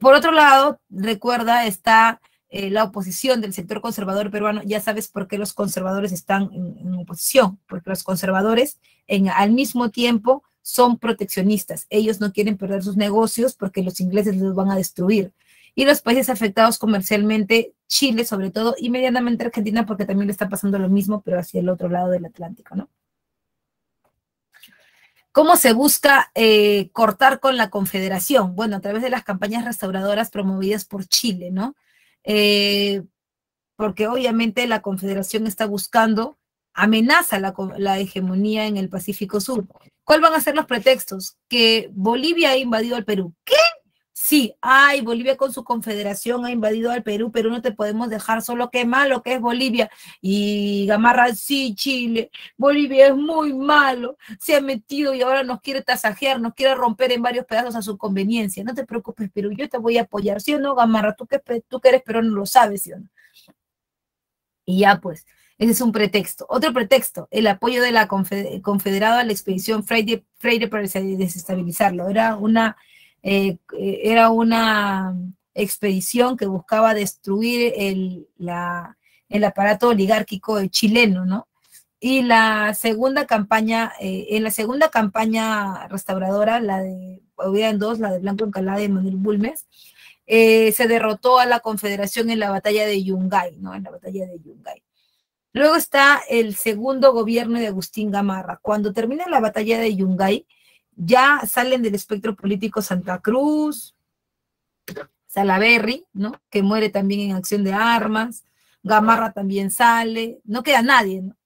Por otro lado, recuerda, está la oposición del sector conservador peruano. Ya sabes por qué los conservadores están en oposición, porque los conservadores al mismo tiempo son proteccionistas. Ellos no quieren perder sus negocios porque los ingleses los van a destruir. Y los países afectados comercialmente, Chile sobre todo, y medianamente Argentina, porque también le está pasando lo mismo, pero hacia el otro lado del Atlántico, ¿no? ¿Cómo se busca cortar con la Confederación? Bueno, a través de las campañas restauradoras promovidas por Chile, ¿no? Porque obviamente la Confederación está buscando, amenaza la hegemonía en el Pacífico Sur. ¿Cuáles van a ser los pretextos? Que Bolivia ha invadido el Perú. ¿Qué? Sí, ay, Bolivia con su confederación ha invadido al Perú, pero no te podemos dejar solo, qué malo que es Bolivia. Y Gamarra, sí, Chile, Bolivia es muy malo, se ha metido y ahora nos quiere tasajear, nos quiere romper en varios pedazos a su conveniencia. No te preocupes, Perú, yo te voy a apoyar, ¿sí o no, Gamarra? Tú que eres peruano lo sabes, ¿sí o no? Y ya pues, ese es un pretexto. Otro pretexto, el apoyo de la confederada a la expedición Freire para desestabilizarlo. Era una expedición que buscaba destruir el aparato oligárquico chileno, ¿no? Y en la segunda campaña restauradora, la de habían dos, la de Blanco Encalada y Manuel Bulnes, se derrotó a la Confederación en la batalla de Yungay, ¿no? En la batalla de Yungay. Luego está el segundo gobierno de Agustín Gamarra. Cuando termina la batalla de Yungay, ya salen del espectro político Santa Cruz, Salaverry, ¿no? Que muere también en acción de armas, Gamarra también sale, no queda nadie, ¿no?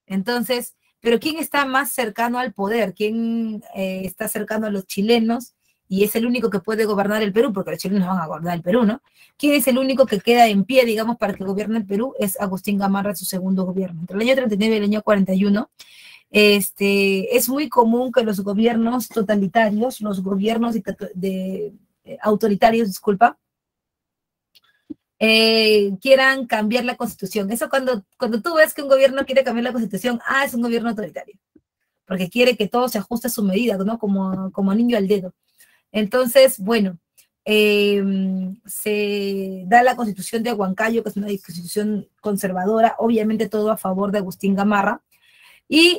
Entonces, pero ¿quién está más cercano al poder? ¿Quién está cercano a los chilenos? Y es el único que puede gobernar el Perú, porque los chilenos van a gobernar el Perú, ¿no? ¿Quién es el único que queda en pie, digamos, para que gobierne el Perú? Es Agustín Gamarra, su segundo gobierno. Entre el año 39 y el año 41, es muy común que los gobiernos totalitarios, los gobiernos autoritarios, disculpa, quieran cambiar la constitución. Eso cuando tú ves que un gobierno quiere cambiar la constitución, es un gobierno autoritario, porque quiere que todo se ajuste a su medida, ¿no? Como niño al dedo. Entonces, bueno, se da la constitución de Huancayo, que es una constitución conservadora, obviamente todo a favor de Agustín Gamarra, y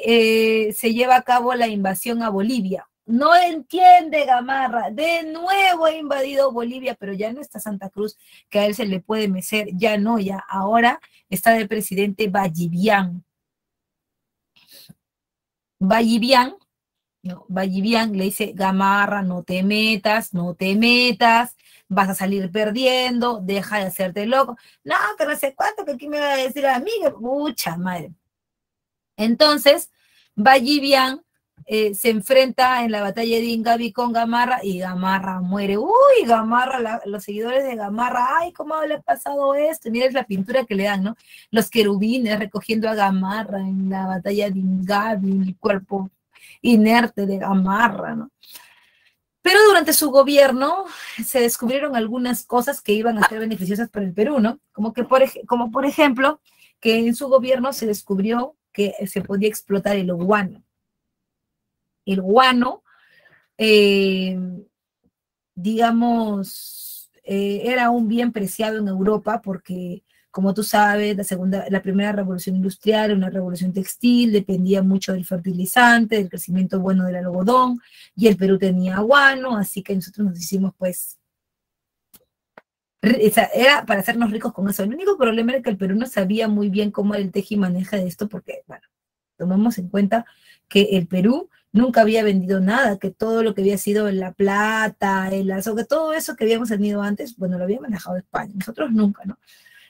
se lleva a cabo la invasión a Bolivia. No entiende Gamarra, de nuevo ha invadido Bolivia, pero ya no está Santa Cruz, que a él se le puede mecer, ya no, ya ahora está de presidente Vallivian. Vallivian, no, Vallivian le dice, Gamarra, no te metas, vas a salir perdiendo, deja de hacerte loco. No, que no sé cuánto, que aquí me va a decir a mí, mucha madre. Entonces, Vallivian se enfrenta en la batalla de Ingavi con Gamarra y Gamarra muere. Uy, Gamarra, los seguidores de Gamarra, ay, ¿cómo le ha pasado esto? Mira la pintura que le dan, ¿no? Los querubines recogiendo a Gamarra en la batalla de Ingavi, el cuerpo inerte de Gamarra, ¿no? Pero durante su gobierno se descubrieron algunas cosas que iban a ser beneficiosas para el Perú, ¿no? Como por ejemplo, que en su gobierno se descubrió que se podía explotar el guano. El guano, digamos, era un bien preciado en Europa porque, como tú sabes, la primera revolución industrial, una revolución textil, dependía mucho del fertilizante, del crecimiento bueno del algodón, y el Perú tenía guano, así que nosotros nos hicimos, pues, era para hacernos ricos con eso. El único problema era que el Perú no sabía muy bien cómo era el tejimaneja de esto, porque, bueno, tomamos en cuenta que el Perú nunca había vendido nada, que todo lo que había sido la plata, el azúcar, todo eso que habíamos tenido antes, bueno, lo había manejado España, nosotros nunca, ¿no?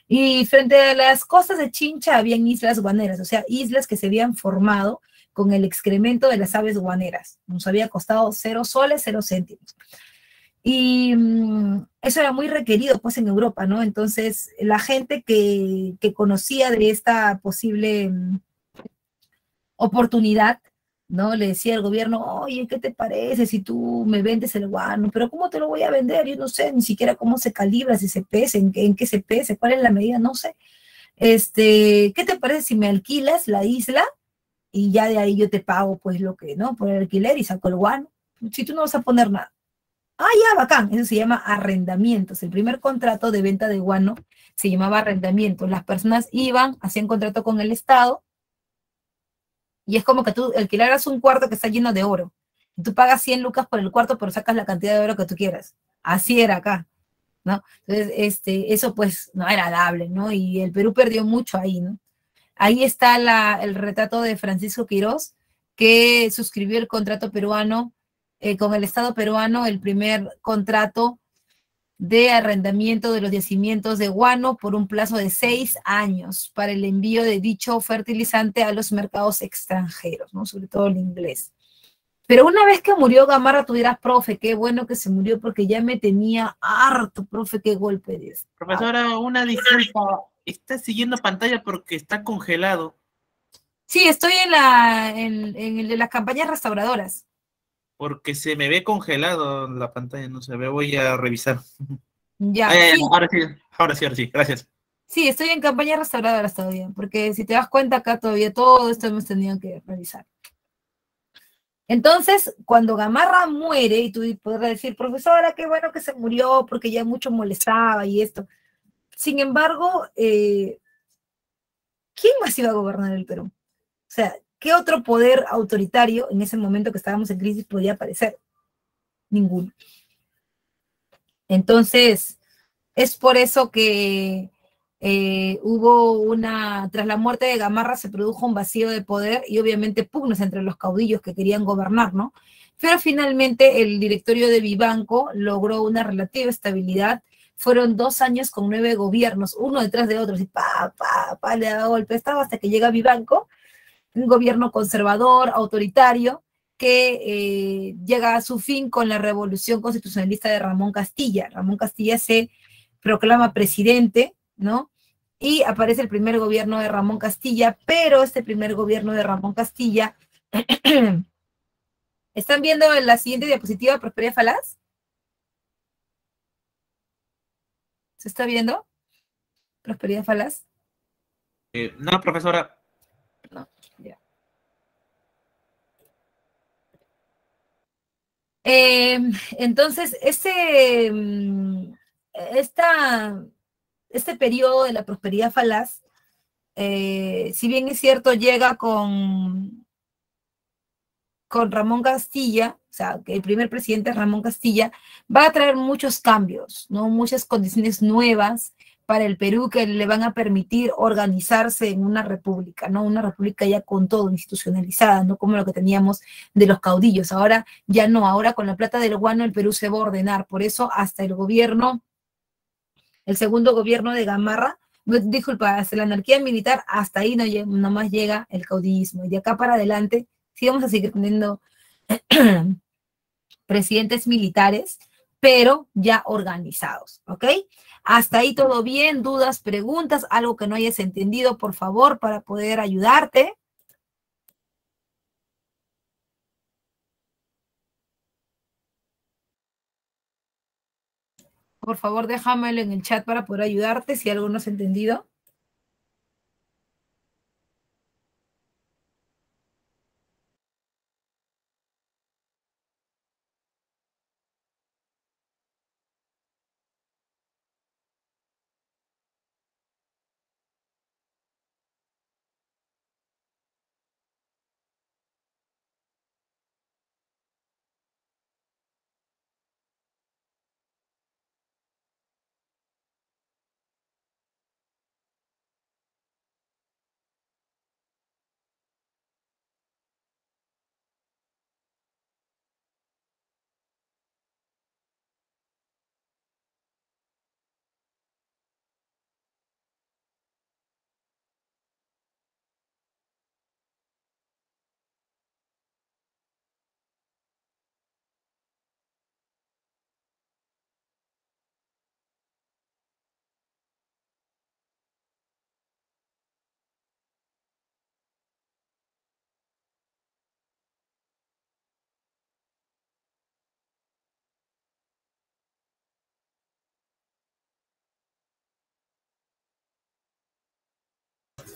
Y frente a las costas de Chincha habían islas guaneras, o sea, islas que se habían formado con el excremento de las aves guaneras. Nos había costado 0 soles, 0 céntimos. Y eso era muy requerido, pues, en Europa, ¿no? Entonces, la gente que conocía de esta posible oportunidad, ¿no? Le decía al gobierno, oye, ¿qué te parece si tú me vendes el guano? Pero ¿cómo te lo voy a vender? Yo no sé ni siquiera cómo se calibra, si se pesa, en qué se pesa, cuál es la medida, no sé. ¿Qué te parece si me alquilas la isla y ya de ahí yo te pago, pues, lo que, ¿no? Por el alquiler y saco el guano. Si tú no vas a poner nada. Ya, bacán. Eso se llama arrendamientos. El primer contrato de venta de guano se llamaba arrendamiento. Las personas iban, hacían contrato con el Estado, y es como que tú alquilaras un cuarto que está lleno de oro. Y tú pagas 100 lucas por el cuarto, pero sacas la cantidad de oro que tú quieras. Así era acá, ¿no? Entonces, eso pues no era dable, ¿no? Y el Perú perdió mucho ahí, ¿no? Ahí está el retrato de Francisco Quirós, que suscribió el contrato peruano con el Estado peruano, el primer contrato de arrendamiento de los yacimientos de guano por un plazo de 6 años para el envío de dicho fertilizante a los mercados extranjeros, ¿no? Sobre todo el inglés. Pero una vez que murió Gamarra, tú dirás, profe, qué bueno que se murió porque ya me tenía harto, profe, qué golpe de esto. Profesora, una disculpa, está siguiendo pantalla porque está congelado. Sí, estoy en el de las campañas restauradoras. Porque se me ve congelado la pantalla, no se ve, voy a revisar. Ya, sí, Ahora sí, gracias. sí, estoy en campañas restauradoras todavía, porque si te das cuenta acá todavía todo esto hemos tenido que revisar. Entonces, cuando Gamarra muere, y tú podrás decir, profesora, qué bueno que se murió porque ya mucho molestaba y esto. Sin embargo, ¿quién más iba a gobernar el Perú? O sea, ¿qué otro poder autoritario en ese momento que estábamos en crisis podía aparecer? ninguno. Entonces, es por eso que tras la muerte de Gamarra se produjo un vacío de poder y obviamente pugnas entre los caudillos que querían gobernar, ¿no? Pero finalmente el directorio de Vivanco logró una relativa estabilidad. Fueron 2 años con 9 gobiernos, uno detrás de otro, y le daba golpe, estaba hasta que llega Vivanco, un gobierno conservador, autoritario, que llega a su fin con la revolución constitucionalista de Ramón Castilla. Ramón Castilla se proclama presidente, ¿no? Y aparece el primer gobierno de Ramón Castilla, pero este primer gobierno de Ramón Castilla, ¿están viendo en la siguiente diapositiva, Prosperidad Falaz? ¿Se está viendo? Prosperidad Falaz. No, profesora. No, ya. Entonces, este periodo de la prosperidad falaz, si bien es cierto, llega con Ramón Castilla, o sea, que el primer presidente Ramón Castilla, va a traer muchos cambios, ¿no? Muchas condiciones nuevas para el Perú que le van a permitir organizarse en una república, ¿no? Una república ya con todo institucionalizada, no como lo que teníamos de los caudillos. Ahora ya no, ahora con la plata del guano el Perú se va a ordenar. Por eso hasta el segundo gobierno de Gamarra, disculpa, hasta la anarquía militar, hasta ahí no más llega el caudillismo. Y de acá para adelante sí vamos a seguir teniendo presidentes militares, pero ya organizados, ¿ok? Hasta ahí todo bien, dudas, preguntas, algo que no hayas entendido, por favor, para poder ayudarte. Por favor, déjamelo en el chat para poder ayudarte si algo no has entendido.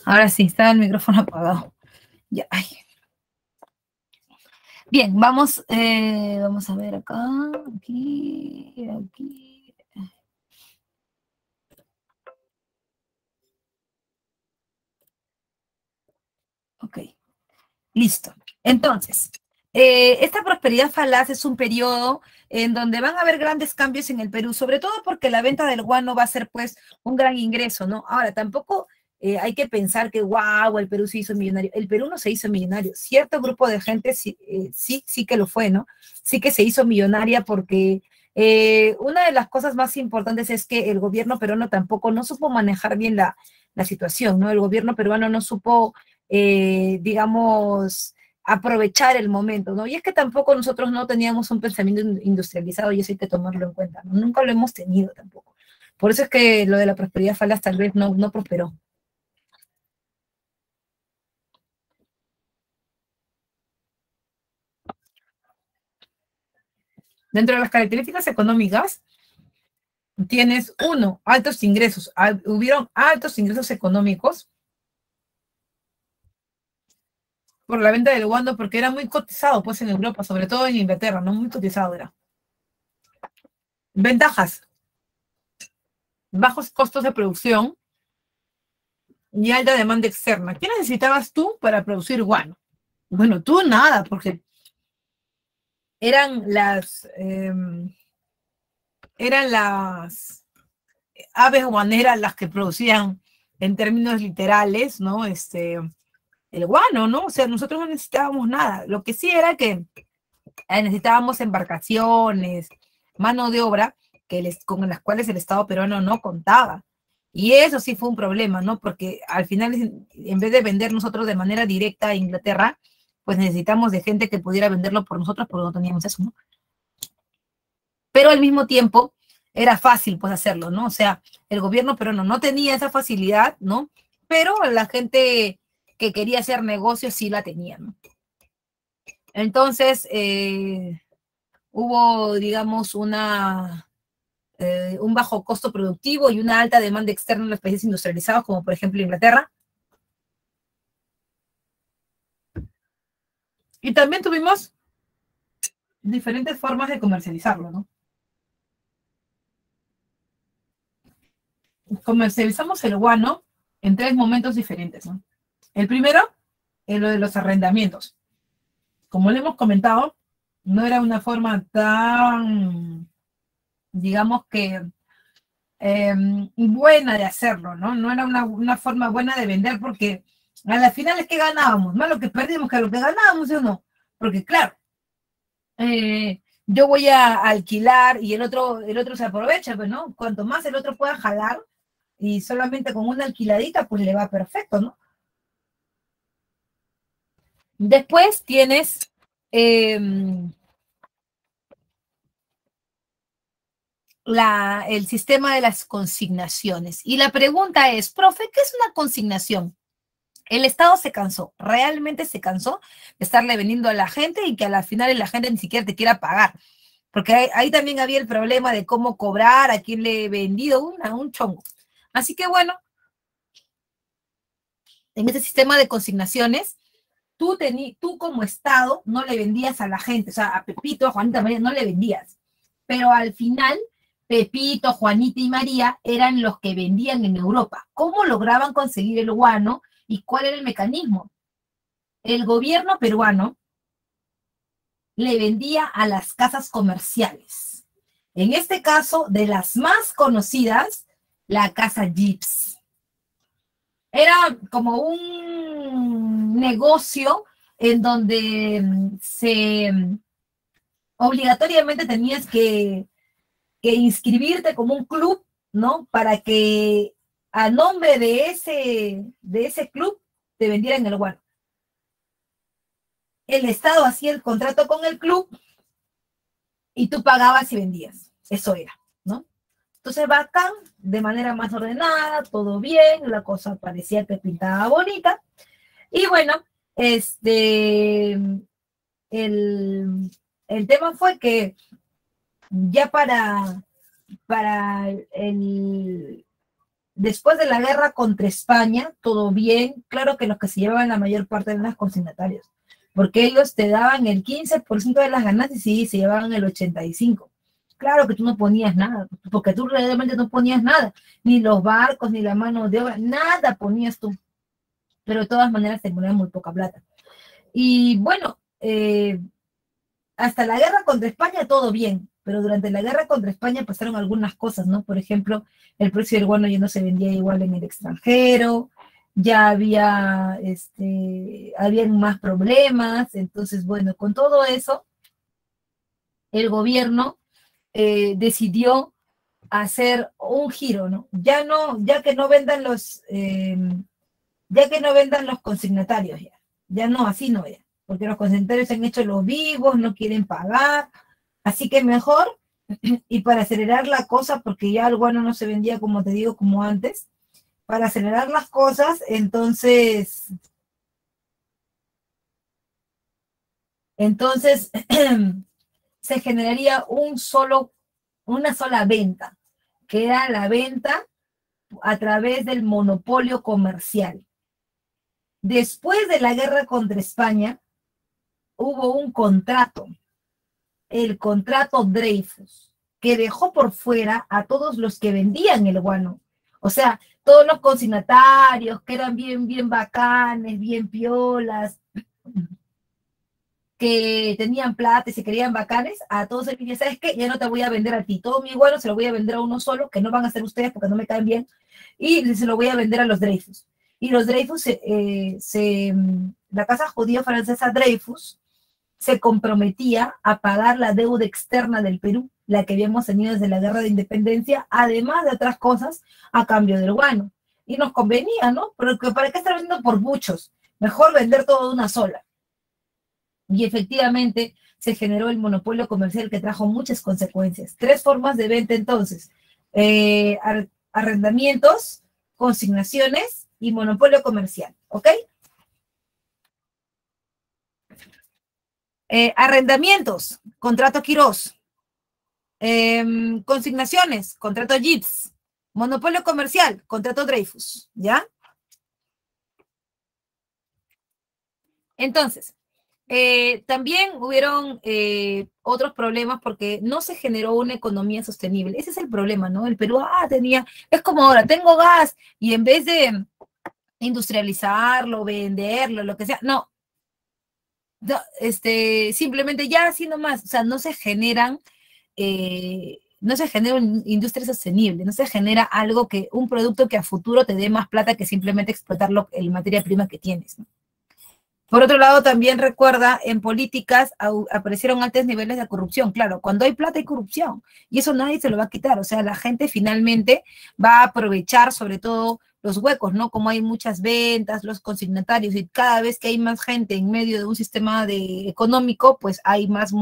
Ahora sí, está el micrófono apagado. Ya, ay. Bien, vamos a ver acá, aquí. Ok, listo. Entonces, esta prosperidad falaz es un periodo en donde van a haber grandes cambios en el Perú, sobre todo porque la venta del guano va a ser pues un gran ingreso, ¿no? Ahora, tampoco hay que pensar que, wow, el Perú se hizo millonario. El Perú no se hizo millonario. Cierto grupo de gente sí que lo fue, ¿no? Sí que se hizo millonaria porque una de las cosas más importantes es que el gobierno peruano tampoco no supo manejar bien la situación, ¿no? El gobierno peruano no supo, digamos, aprovechar el momento, ¿no? Y es que tampoco nosotros no teníamos un pensamiento industrializado y eso hay que tomarlo en cuenta, ¿no? Nunca lo hemos tenido tampoco. Por eso es que lo de la prosperidad falaz tal vez no prosperó. Dentro de las características económicas, tienes uno, altos ingresos. Hubieron altos ingresos económicos por la venta del guano porque era muy cotizado, pues, en Europa, sobre todo en Inglaterra, ¿no? Muy cotizado era. Ventajas: bajos costos de producción y alta demanda externa. ¿Qué necesitabas tú para producir guano? Bueno, tú nada, porque eran las aves guaneras las que producían en términos literales, ¿no? El guano, ¿no? O sea, nosotros no necesitábamos nada. Lo que sí era que necesitábamos embarcaciones, mano de obra, con las cuales el Estado peruano no contaba. Y eso sí fue un problema, ¿no? Porque al final, en vez de vender nosotros de manera directa a Inglaterra, pues necesitamos de gente que pudiera venderlo por nosotros, porque no teníamos eso, ¿no? Pero al mismo tiempo era fácil, pues, hacerlo, ¿no? O sea, el gobierno peruano no tenía esa facilidad, ¿no? Pero la gente que quería hacer negocios sí la tenía, ¿no? Entonces, hubo, digamos, un bajo costo productivo y una alta demanda externa en los países industrializados, como por ejemplo Inglaterra. Y también tuvimos diferentes formas de comercializarlo, ¿no? Comercializamos el guano en 3 momentos diferentes, ¿no? El primero es lo de los arrendamientos. Como le hemos comentado, no era una forma tan, digamos que, buena de hacerlo, ¿no? No era una forma buena de vender porque a la final es que ganábamos, más lo que perdimos que lo que ganábamos, ¿sí o no? Porque claro, yo voy a alquilar y el otro se aprovecha, pues, ¿no? Cuanto más el otro pueda jalar y solamente con una alquiladita, pues le va perfecto, ¿no? Después tienes el sistema de las consignaciones. Y la pregunta es, profe, ¿qué es una consignación? El Estado se cansó, realmente se cansó de estarle vendiendo a la gente y que a la final la gente ni siquiera te quiera pagar. Porque ahí también había el problema de cómo cobrar, a quién le he vendido, un chongo. Así que bueno, en ese sistema de consignaciones, tú como Estado no le vendías a la gente, o sea, a Pepito, a Juanita, a María, no le vendías. Pero al final, Pepito, Juanita y María eran los que vendían en Europa. ¿Cómo lograban conseguir el guano y cuál era el mecanismo? El gobierno peruano le vendía a las casas comerciales. En este caso, de las más conocidas, la casa Gibbs. Era como un negocio en donde obligatoriamente tenías que inscribirte como un club, ¿no? Para que a nombre de ese club te vendieran el guano. El Estado hacía el contrato con el club y tú pagabas y vendías. Eso era, ¿no? Entonces, bacán, de manera más ordenada, todo bien, la cosa parecía que pintaba bonita. Y bueno, el tema fue que ya después de la guerra contra España, todo bien, claro que los que se llevaban la mayor parte eran los consignatarios, porque ellos te daban el 15% de las ganancias y se llevaban el 85%. Claro que tú no ponías nada, porque tú realmente no ponías nada, ni los barcos, ni la mano de obra, nada ponías tú, pero de todas maneras te ponían muy poca plata. Y bueno, hasta la guerra contra España todo bien, pero durante la guerra contra España pasaron algunas cosas, ¿no? Por ejemplo, el precio del guano ya no se vendía igual en el extranjero, ya habían más problemas, entonces, bueno, con todo eso, el gobierno decidió hacer un giro, ¿no? Ya que no vendan los consignatarios, ya no, así no, ya, porque los consignatarios se han hecho los vivos, no quieren pagar, así que mejor, y para acelerar la cosa, porque ya el guano no se vendía, como te digo, como antes, para acelerar las cosas, entonces se generaría una sola venta, que era la venta a través del monopolio comercial. Después de la guerra contra España, hubo un contrato, el contrato Dreyfus, que dejó por fuera a todos los que vendían el guano. O sea, todos los consignatarios que eran bien, bien bacanes, bien piolas, que tenían plata y se querían bacanes, a todos les dije, ¿sabes qué? Ya no te voy a vender a ti, todo mi guano se lo voy a vender a uno solo, que no van a ser ustedes porque no me caen bien, y se lo voy a vender a los Dreyfus. Y los Dreyfus, la casa judía francesa Dreyfus se comprometía a pagar la deuda externa del Perú, la que habíamos tenido desde la guerra de independencia, además de otras cosas, a cambio del guano. Y nos convenía, ¿no? Porque ¿para qué estar vendiendo por muchos? Mejor vender todo de una sola. Y efectivamente se generó el monopolio comercial que trajo muchas consecuencias. 3 formas de venta entonces: arrendamientos, consignaciones y monopolio comercial, ¿ok? Arrendamientos, contrato Quirós. Consignaciones, contrato Gibbs. Monopolio comercial, contrato Dreyfus, ¿ya? Entonces, también hubieron otros problemas porque no se generó una economía sostenible. Ese es el problema, ¿no? El Perú es como ahora, tengo gas y en vez de industrializarlo, venderlo, lo que sea, no, simplemente ya así nomás, o sea, no se genera una industria sostenible, no se genera un producto que a futuro te dé más plata que simplemente explotar el materia prima que tienes, ¿no? Por otro lado, también recuerda, en políticas aparecieron altos niveles de corrupción. Claro, cuando hay plata hay corrupción y eso nadie se lo va a quitar. O sea, la gente finalmente va a aprovechar sobre todo los huecos, ¿no? Como hay muchas ventas, los consignatarios y cada vez que hay más gente en medio de un sistema económico, pues hay más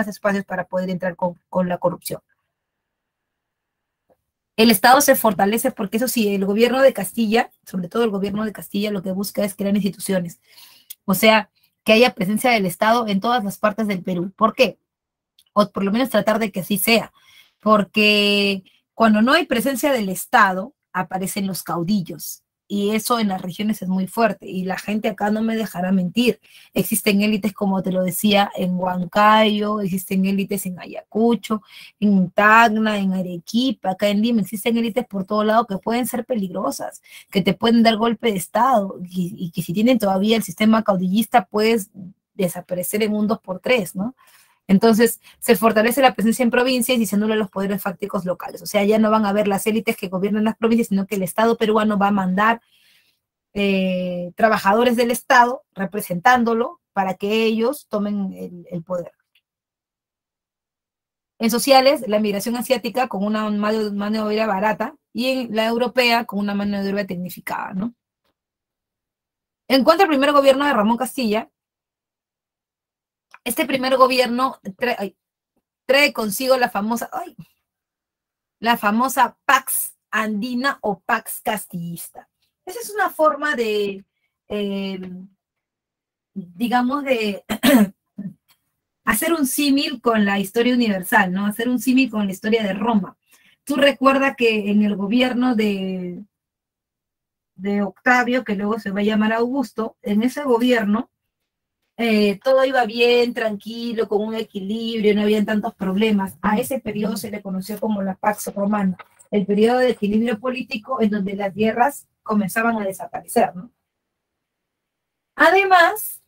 espacios para poder entrar con la corrupción. El Estado se fortalece porque eso sí, el gobierno de Castilla, sobre todo el gobierno de Castilla, lo que busca es crear instituciones. O sea, que haya presencia del Estado en todas las partes del Perú. ¿Por qué? O por lo menos tratar de que así sea. Porque cuando no hay presencia del Estado, aparecen los caudillos. Y eso en las regiones es muy fuerte. Y la gente acá no me dejará mentir. Existen élites, como te lo decía, en Huancayo, existen élites en Ayacucho, en Tacna, en Arequipa, acá en Lima. Existen élites por todo lado que pueden ser peligrosas, que te pueden dar golpe de Estado. Y que si tienen todavía el sistema caudillista, puedes desaparecer en un 2x3, ¿no? Entonces, se fortalece la presencia en provincias y se anulan los poderes fácticos locales. O sea, ya no van a haber las élites que gobiernan las provincias, sino que el Estado peruano va a mandar trabajadores del Estado representándolo para que ellos tomen el poder. En sociales, la migración asiática con una mano de obra barata y en la europea con una mano de obra tecnificada, ¿no? En cuanto al primer gobierno de Ramón Castilla, este primer gobierno trae consigo la famosa Pax Andina o Pax Castillista. Esa es una forma digamos, de hacer un símil con la historia universal, ¿no? Hacer un símil con la historia de Roma. Tú recuerdas que en el gobierno de Octavio, que luego se va a llamar Augusto, en ese gobierno todo iba bien, tranquilo, con un equilibrio, no habían tantos problemas. A ese periodo se le conoció como la Pax Romana, el periodo de equilibrio político en donde las guerras comenzaban a desaparecer, ¿no? Además,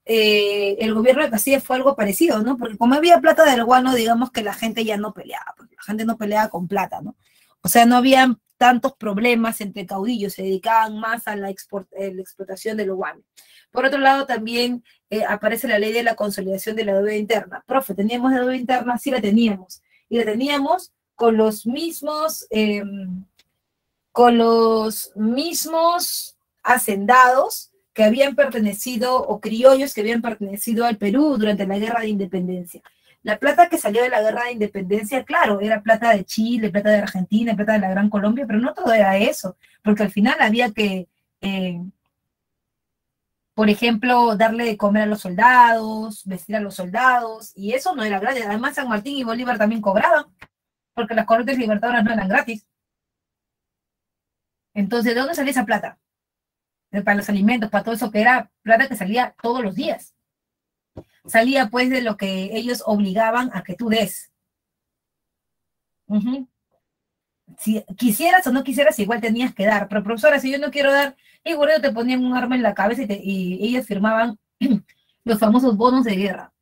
el gobierno de Castilla fue algo parecido, ¿no? Porque como había plata del guano, digamos que la gente ya no peleaba, porque la gente no peleaba con plata, ¿no? O sea, no había tantos problemas entre caudillos, se dedicaban más a la explotación del guano. Por otro lado, también aparece la ley de la consolidación de la deuda interna. Profe, ¿teníamos deuda interna? Sí la teníamos. Y la teníamos con los mismos hacendados que habían pertenecido, o criollos que habían pertenecido al Perú durante la Guerra de Independencia. La plata que salió de la Guerra de Independencia, claro, era plata de Chile, plata de Argentina, plata de la Gran Colombia, pero no todo era eso, porque al final había que, por ejemplo, darle de comer a los soldados, vestir a los soldados, y eso no era gratis. Además, San Martín y Bolívar también cobraban, porque las corrientes libertadoras no eran gratis. Entonces, ¿de dónde salía esa plata? Para los alimentos, para todo eso, que era plata que salía todos los días. Salía pues de lo que ellos obligaban a que tú des. Si quisieras o no quisieras, igual tenías que dar. Pero profesora, si yo no quiero dar, igual te ponían un arma en la cabeza y ellos firmaban los famosos bonos de guerra.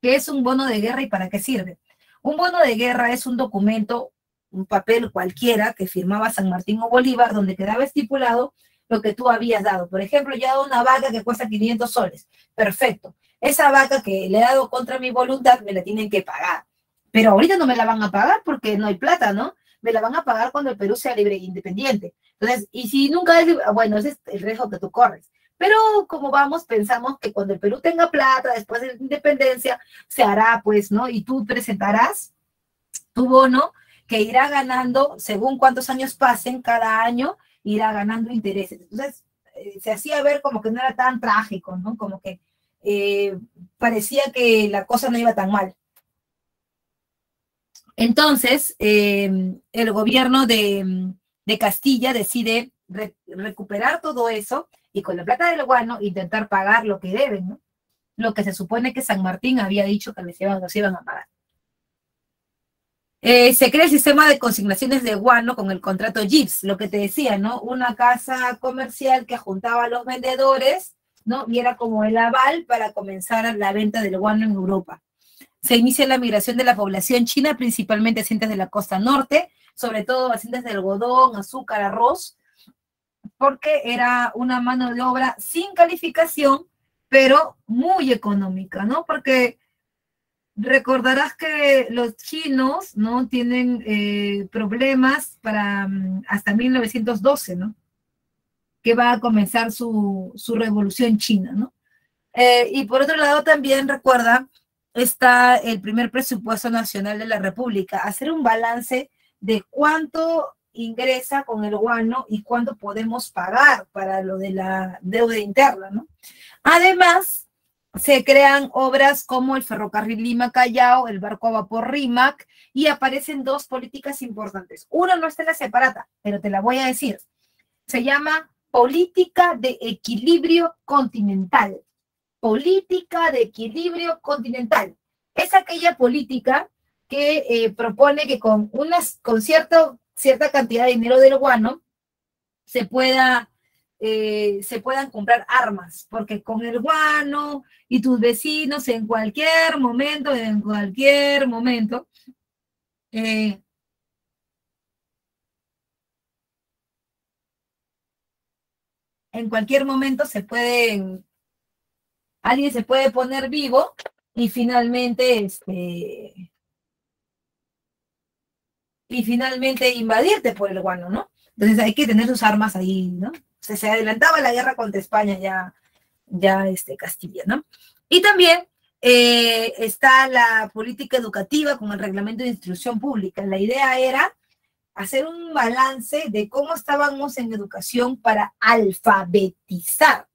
¿Qué es un bono de guerra y para qué sirve? Un bono de guerra es un documento, un papel cualquiera que firmaba San Martín o Bolívar, donde quedaba estipulado lo que tú habías dado. Por ejemplo, yo he dado una vaca que cuesta 500 soles. Perfecto. Esa vaca que le he dado contra mi voluntad me la tienen que pagar. Pero ahorita no me la van a pagar porque no hay plata, ¿no? Me la van a pagar cuando el Perú sea libre e independiente. Entonces, y si nunca es libre, bueno, ese es el riesgo que tú corres. Pero como vamos, pensamos que cuando el Perú tenga plata, después de la independencia, se hará, pues, ¿no? Y tú presentarás tu bono que irá ganando, según cuántos años pasen, cada año irá ganando intereses. Entonces, se hacía ver como que no era tan trágico, ¿no? Como que parecía que la cosa no iba tan mal. Entonces, el gobierno de Castilla decide recuperar todo eso y con la plata del guano intentar pagar lo que deben, ¿no? Lo que se supone que San Martín había dicho que les iban a pagar. Se crea el sistema de consignaciones de guano con el contrato GIPS, lo que te decía, ¿no? Una casa comercial que juntaba a los vendedores, ¿no? Y era como el aval para comenzar la venta del guano en Europa. Se inicia la migración de la población china, principalmente hacientes de la costa norte, sobre todo hacientes de algodón, azúcar, arroz, porque era una mano de obra sin calificación, pero muy económica, ¿no? Porque recordarás que los chinos, ¿no? Tienen problemas para hasta 1912, ¿no? Que va a comenzar su revolución china, ¿no? Y por otro lado también recuerda, está el primer presupuesto nacional de la República, hacer un balance de cuánto ingresa con el guano y cuánto podemos pagar para lo de la deuda interna, ¿no? Además, se crean obras como el ferrocarril Lima-Callao, el barco a vapor Rímac, y aparecen dos políticas importantes. Una no está en la separata, pero te la voy a decir. Se llama política de equilibrio continental. Política de equilibrio continental. Es aquella política que propone que con cierta cantidad de dinero del guano se puedan comprar armas, porque con el guano y tus vecinos en cualquier momento, eh, en cualquier momento alguien se puede poner vivo y finalmente, invadirte por el guano, ¿no? Entonces hay que tener sus armas ahí, ¿no? Se adelantaba la guerra contra España Castilla, ¿no? Y también está la política educativa con el reglamento de instrucción pública. La idea era hacer un balance de cómo estábamos en educación para alfabetizar,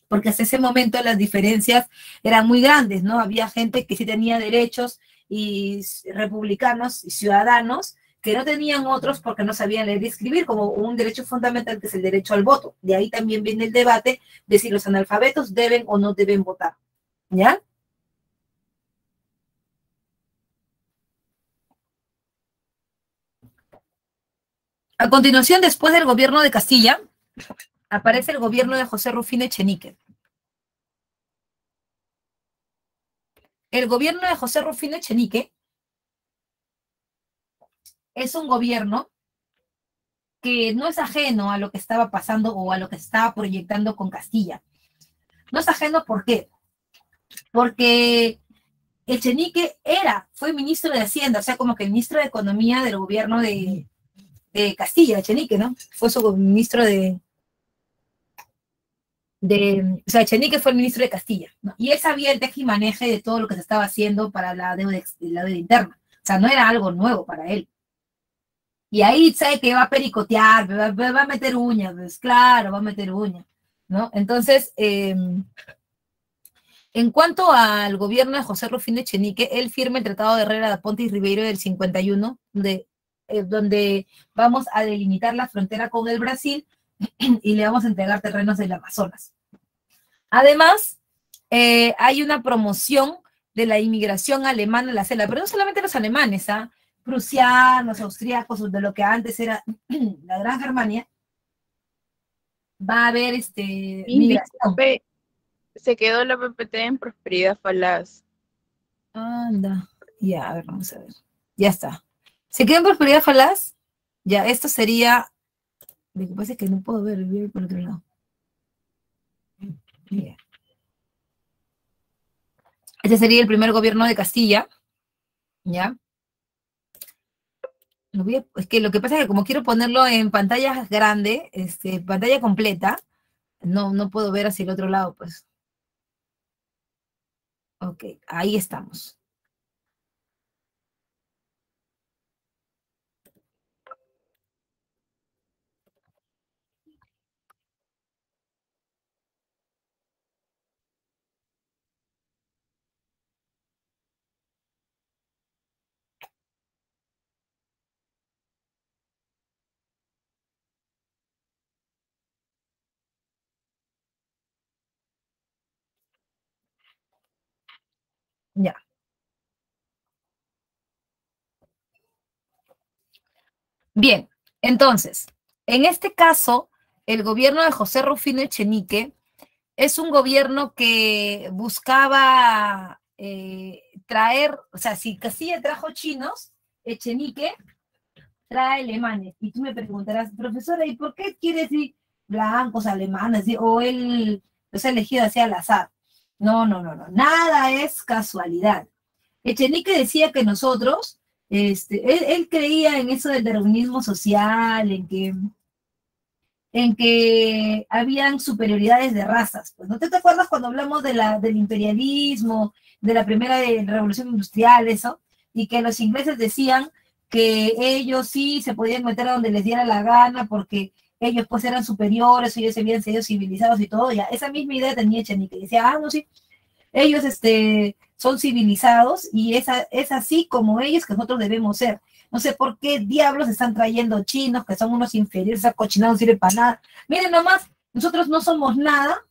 porque hasta ese momento las diferencias eran muy grandes, ¿no? Había gente que sí tenía derechos y republicanos y ciudadanos que no tenían otros porque no sabían leer y escribir, como un derecho fundamental que es el derecho al voto. De ahí también viene el debate de si los analfabetos deben o no deben votar, ¿ya? A continuación, después del gobierno de Castilla, aparece el gobierno de José Rufino Echenique. El gobierno de José Rufino Echenique es un gobierno que no es ajeno a lo que estaba pasando o a lo que estaba proyectando con Castilla. No es ajeno, ¿por qué? Porque Echenique fue ministro de Hacienda, o sea, como que ministro de Economía del gobierno de Castilla, Echenique, ¿no? Fue su ministro o sea, Echenique fue el ministro de Castilla, ¿no? Y él sabía el tejimaneje de todo lo que se estaba haciendo para la deuda interna. O sea, no era algo nuevo para él. Y ahí sabe que va a pericotear, va a meter uñas, pues claro, va a meter uñas, ¿no? Entonces, en cuanto al gobierno de José Rufino Echenique, él firma el Tratado de Herrera de Ponte y Ribeiro del 51, donde vamos a delimitar la frontera con el Brasil y le vamos a entregar terrenos del Amazonas. Además, hay una promoción de la inmigración alemana a la selva, pero no solamente los alemanes, prusianos, austríacos, de lo que antes era la Gran Germania, va a haber migración. Se quedó la PPT en prosperidad falaz. Anda. Ya, a ver, vamos a ver. Ya está. ¿Se quedó en prosperidad falaz? Ya, esto sería... Lo que pasa es que no puedo ver, voy a ir por otro lado. Ya. Este sería el primer gobierno de Castilla, ¿ya? Es que lo que pasa es que como quiero ponerlo en pantalla grande, pantalla completa, no puedo ver hacia el otro lado, pues. Ok, ahí estamos. Ya. Bien, entonces, en este caso, el gobierno de José Rufino Echenique es un gobierno que buscaba traer, o sea, si Castilla trajo chinos, Echenique trae alemanes. Y tú me preguntarás, profesora, ¿y por qué quiere decir blancos, alemanes? O él los ha elegido así al azar. No, no, no, no, nada es casualidad. Echenique decía que nosotros, él creía en eso del darwinismo social, en que habían superioridades de razas. Pues, ¿no te acuerdas cuando hablamos del imperialismo, de la primera revolución industrial, eso? Y que los ingleses decían que ellos sí se podían meter a donde les diera la gana porque ellos pues eran superiores, ellos habían sido civilizados y todo, ya. Esa misma idea tenía Echenique, decía, no, sí, ellos son civilizados y es así como ellos que nosotros debemos ser. No sé por qué diablos están trayendo chinos, que son unos inferiores, esa cochinada no sirve para nada. Miren nomás, nosotros no somos nada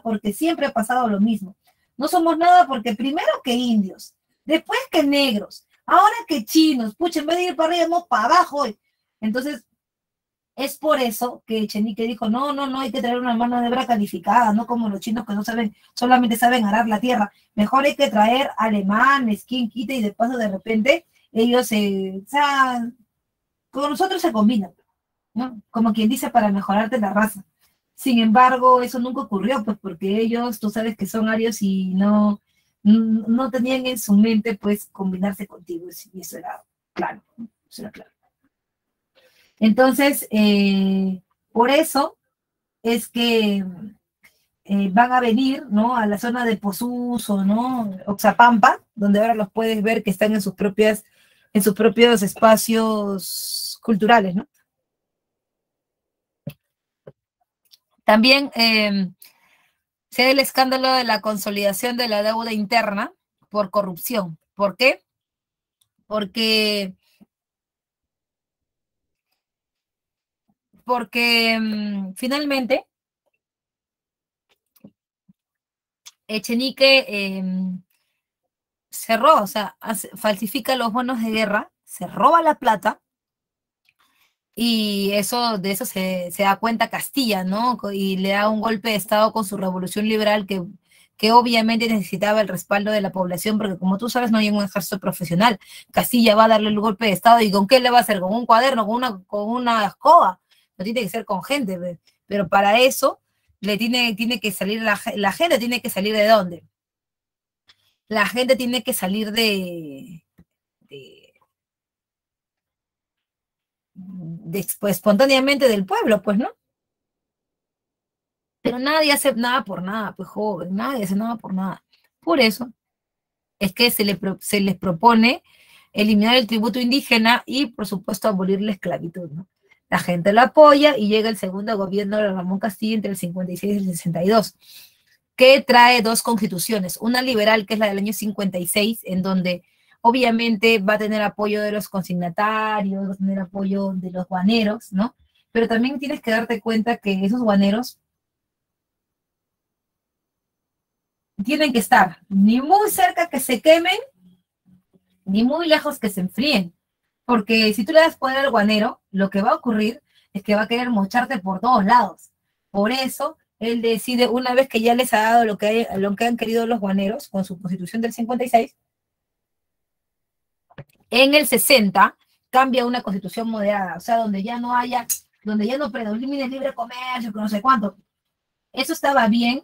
porque siempre ha pasado lo mismo. No somos nada porque primero que indios, después que negros, ahora que chinos, pucha, en vez de ir para arriba, vamos para abajo. Entonces, es por eso que Echenique dijo, no, no, no, hay que traer una mano de obra calificada, no como los chinos que no saben, solamente saben arar la tierra. Mejor hay que traer alemanes, quien quite, y de paso de repente ellos, o sea, con nosotros se combinan, ¿no? Como quien dice, para mejorarte la raza. Sin embargo, eso nunca ocurrió, pues porque ellos, tú sabes que son arios y no tenían en su mente, pues, combinarse contigo, y eso era claro, ¿no? Eso era claro. Entonces, por eso es que van a venir, ¿no? A la zona de Posuso, ¿no? Oxapampa, donde ahora los puedes ver que están en sus propios espacios culturales, ¿no? También se da el escándalo de la consolidación de la deuda interna por corrupción. ¿Por qué? Porque finalmente Echenique se roba, o sea, falsifica los bonos de guerra, se roba la plata, y de eso se da cuenta Castilla, ¿no? Y le da un golpe de Estado con su revolución liberal que obviamente necesitaba el respaldo de la población, porque como tú sabes, no hay un ejército profesional. Castilla va a darle el golpe de Estado, ¿y con qué le va a hacer? ¿Con un cuaderno? ¿Con una escoba? No tiene que ser con gente, pero para eso tiene que salir la gente, tiene que salir ¿de dónde? La gente tiene que salir pues, espontáneamente del pueblo, pues, ¿no? Pero nadie hace nada por nada, pues, joven, nadie hace nada por nada. Por eso es que se les propone eliminar el tributo indígena y, por supuesto, abolir la esclavitud, ¿no? La gente lo apoya y llega el segundo gobierno de Ramón Castilla entre el 56 y el 62, que trae dos constituciones, una liberal, que es la del año 56, en donde obviamente va a tener apoyo de los consignatarios, va a tener apoyo de los guaneros, ¿no? Pero también tienes que darte cuenta que esos guaneros tienen que estar ni muy cerca que se quemen, ni muy lejos que se enfríen. Porque si tú le das poder al guanero, lo que va a ocurrir es que va a querer mocharte por todos lados. Por eso Él decide, una vez que ya les ha dado lo que han querido los guaneros con su constitución del 56, en el 60 cambia una constitución moderada, o sea, donde ya no predomine el libre comercio, que no sé cuánto. Eso estaba bien,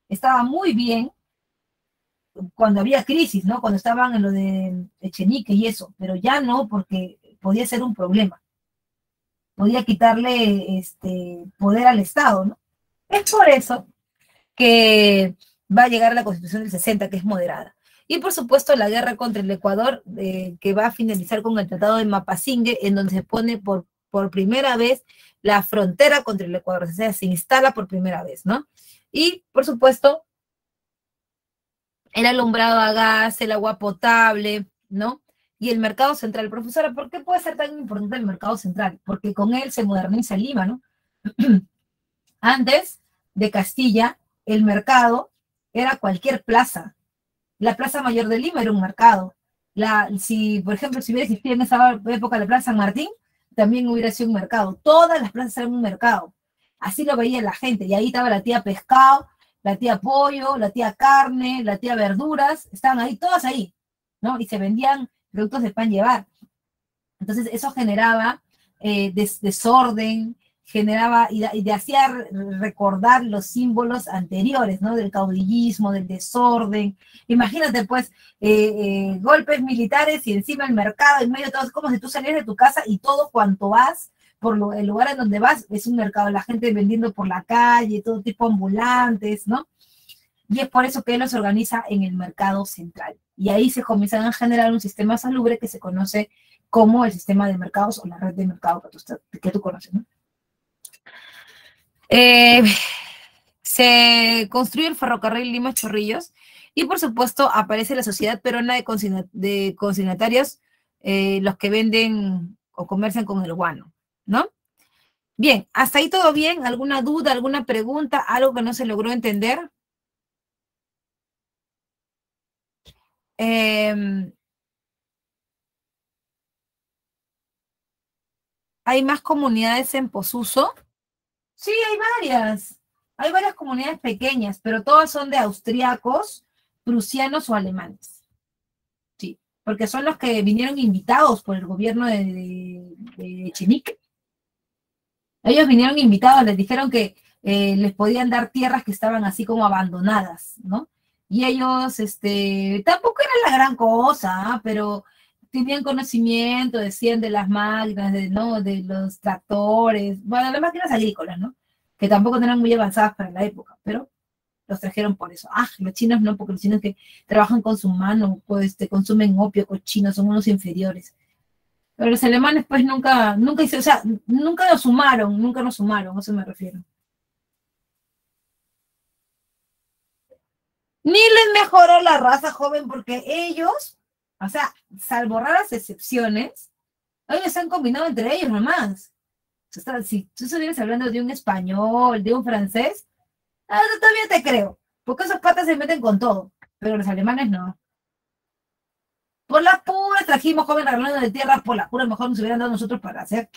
estaba muy bien cuando había crisis, ¿no? Cuando estaban en lo de Echenique y eso, pero ya no, porque podía ser un problema. Podía quitarle poder al Estado, ¿no? Es por eso que va a llegar a la Constitución del 60, que es moderada. Y por supuesto la guerra contra el Ecuador, que va a finalizar con el Tratado de Mapasingue, en donde se pone por primera vez la frontera contra el Ecuador, o sea, se instala por primera vez, ¿no? Y por supuesto el alumbrado a gas, el agua potable, ¿no? Y el mercado central. Profesora, ¿por qué puede ser tan importante el mercado central? Porque con él se moderniza Lima, ¿no? Antes de Castilla, el mercado era cualquier plaza. La Plaza Mayor de Lima era un mercado. Si, por ejemplo, si hubiera existido en esa época la Plaza San Martín, también hubiera sido un mercado. Todas las plazas eran un mercado. Así lo veía la gente. Y ahí estaba la tía pescado, la tía pollo, la tía carne, la tía verduras. Estaban ahí, todas ahí, ¿no? Y se vendían productos de pan llevar. Entonces eso generaba desorden, generaba y de hacía recordar los símbolos anteriores, ¿no? Del caudillismo, del desorden. Imagínate, pues, golpes militares y encima el mercado, en medio de todo, es como si tú salieras de tu casa y todo cuanto vas, el lugar en donde vas, es un mercado, la gente vendiendo por la calle, todo tipo ambulantes, ¿no? Y es por eso que él los organiza en el mercado central. Y ahí se comienzan a generar un sistema salubre que se conoce como el sistema de mercados o la red de mercado que tú conoces, ¿no? Se construye el ferrocarril Lima Chorrillos y por supuesto aparece la Sociedad Peruana de Consignatarios, los que venden o comercian con el guano, ¿no? Bien, hasta ahí todo bien. ¿Alguna duda, alguna pregunta, algo que no se logró entender? ¿Hay más comunidades en Posuso? Sí, hay varias. Hay varias comunidades pequeñas, pero todas son de austriacos, prusianos o alemanes. Sí, porque son los que vinieron invitados por el gobierno de Echenique. Ellos vinieron invitados, les dijeron que les podían dar tierras que estaban así como abandonadas, ¿no? Y ellos, tampoco era la gran cosa, ¿ah? Pero tenían conocimiento, decían de las máquinas, ¿no? De los tractores, bueno, las máquinas agrícolas, ¿no? Que tampoco eran muy avanzadas para la época, pero los trajeron por eso. Ah, los chinos no, porque los chinos que trabajan con su mano, pues consumen opio, cochinos, son unos inferiores. Pero los alemanes, pues nunca hizo, o sea, nunca nos sumaron, a eso me refiero. Ni les mejoró la raza joven porque ellos, o sea, salvo raras excepciones, ellos se han combinado entre ellos nomás. O sea, si tú estuvieras hablando de un español, de un francés, todavía te creo, porque esos patas se meten con todo, pero los alemanes no. Por las puras trajimos joven hablando de tierras, por las puras mejor nos hubieran dado nosotros para hacer.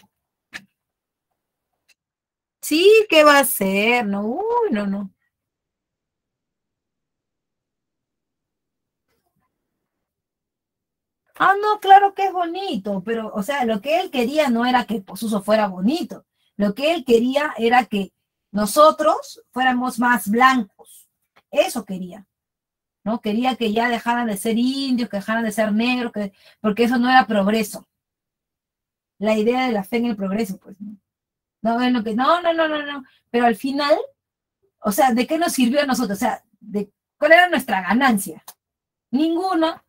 Sí, ¿qué va a hacer? No, uy, no, no. Ah, no, claro que es bonito, pero, o sea, lo que él quería no era que Posuso fuera bonito. Lo que él quería era que nosotros fuéramos más blancos. Eso quería, ¿no? Quería que ya dejaran de ser indios, que dejaran de ser negros, porque eso no era progreso. La idea de la fe en el progreso, pues, ¿no? No, es lo que, no. Pero al final, o sea, ¿de qué nos sirvió a nosotros? O sea, ¿cuál era nuestra ganancia? Ninguna,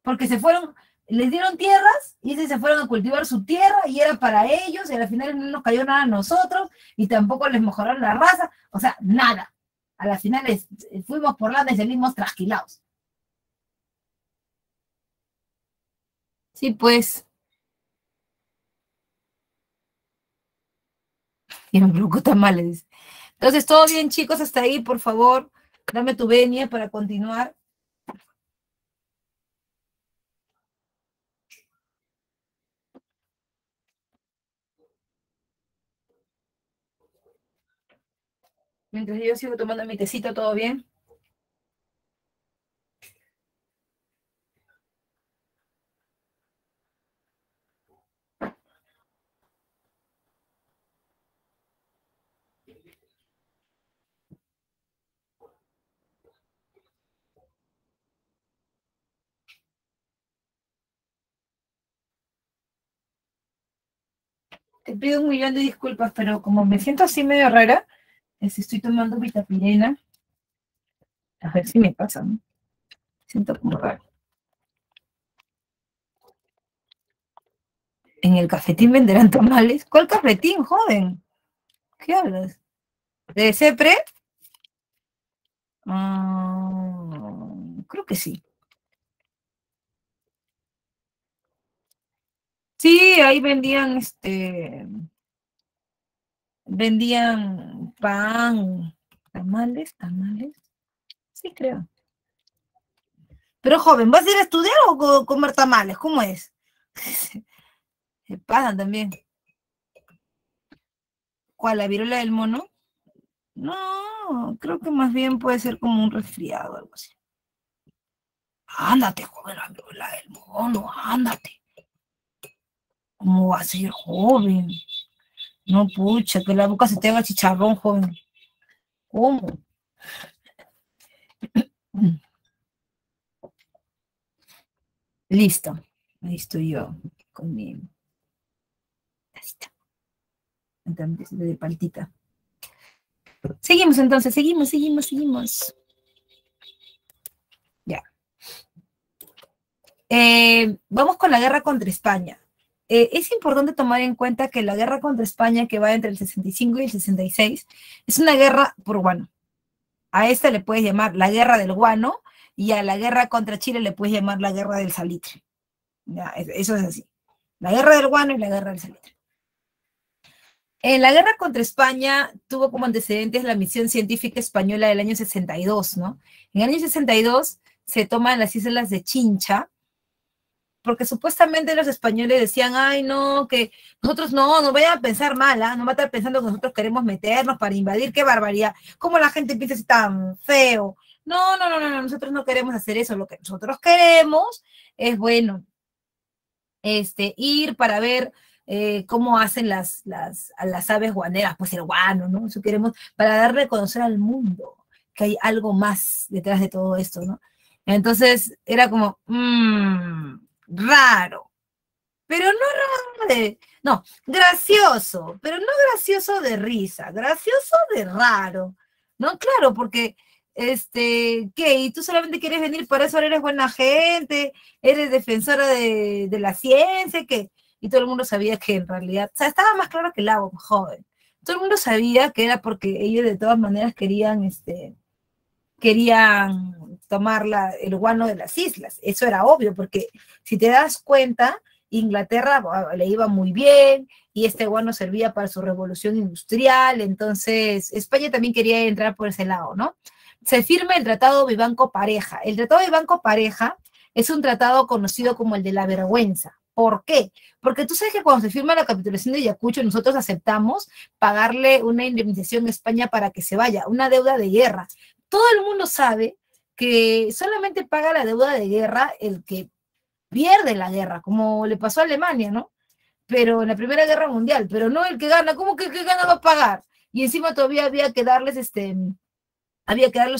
porque se fueron, les dieron tierras y se fueron a cultivar su tierra y era para ellos y al final no nos cayó nada a nosotros y tampoco les mejoraron la raza, o sea, nada. A las finales fuimos por la y salimos trasquilados. Sí, pues. Y me preocupa mal, les dice. Entonces, todo bien, chicos, hasta ahí, por favor, dame tu venia para continuar. Mientras yo sigo tomando mi tecito, ¿todo bien? Te pido un millón de disculpas, pero como me siento así medio rara, estoy tomando vitapirena. A ver si me pasa, ¿no? Siento como raro. ¿En el cafetín venderán tamales? ¿Cuál cafetín, joven? ¿Qué hablas? ¿De Cepre? Creo que sí. Sí, ahí vendían pan, tamales. Sí, creo. Pero joven, ¿vas a ir a estudiar o comer tamales? ¿Cómo es? Se pasan también. ¿Cuál? ¿La viruela del mono? No, creo que más bien puede ser como un resfriado o algo así. Ándate, joven, la viruela del mono, ándate. ¿Cómo va a ser joven? No, pucha, que la boca se te haga chicharrón, joven. ¿Cómo? Listo. Ahí estoy yo con mi tacita. De paltita. Seguimos entonces, seguimos. Ya. Vamos con la guerra contra España. Es importante tomar en cuenta que la guerra contra España, que va entre el 65 y el 66, es una guerra por guano. A esta le puedes llamar la guerra del guano y a la guerra contra Chile le puedes llamar la guerra del salitre. Ya, eso es así. La guerra del guano y la guerra del salitre. En la guerra contra España tuvo como antecedentes la misión científica española del año 62, ¿no? En el año 62 se toman las islas de Chincha, porque supuestamente los españoles decían, ay, no, que nosotros no vayan a pensar mal, ¿ah? No va a estar pensando que nosotros queremos meternos para invadir, qué barbaridad, cómo la gente piensa así tan feo. No, nosotros no queremos hacer eso, lo que nosotros queremos es, bueno, ir para ver cómo hacen a las aves guaneras, pues el guano, ¿no? Eso queremos, para darle a conocer al mundo que hay algo más detrás de todo esto, ¿no? Entonces era como, raro, pero no raro no, gracioso, pero no gracioso de risa, gracioso de raro, ¿no? Claro, porque, ¿qué? ¿Y tú solamente quieres venir para eso? ¿Eres buena gente? ¿Eres defensora de la ciencia? ¿Qué? Y todo el mundo sabía que en realidad, o sea, estaba más claro que el agua, joven. Todo el mundo sabía que era porque ellos de todas maneras querían tomar el guano de las islas. Eso era obvio, porque si te das cuenta, Inglaterra le iba muy bien y este guano servía para su revolución industrial, entonces España también quería entrar por ese lado, ¿no? Se firma el Tratado Vivanco-Pareja. El Tratado Vivanco-Pareja es un tratado conocido como el de la vergüenza. ¿Por qué? Porque tú sabes que cuando se firma la capitulación de Ayacucho, nosotros aceptamos pagarle una indemnización a España para que se vaya, una deuda de guerra. Todo el mundo sabe que solamente paga la deuda de guerra el que pierde la guerra, como le pasó a Alemania, ¿no? Pero en la Primera Guerra Mundial, pero no el que gana. ¿Cómo que el que gana va a pagar? Y encima todavía había que darles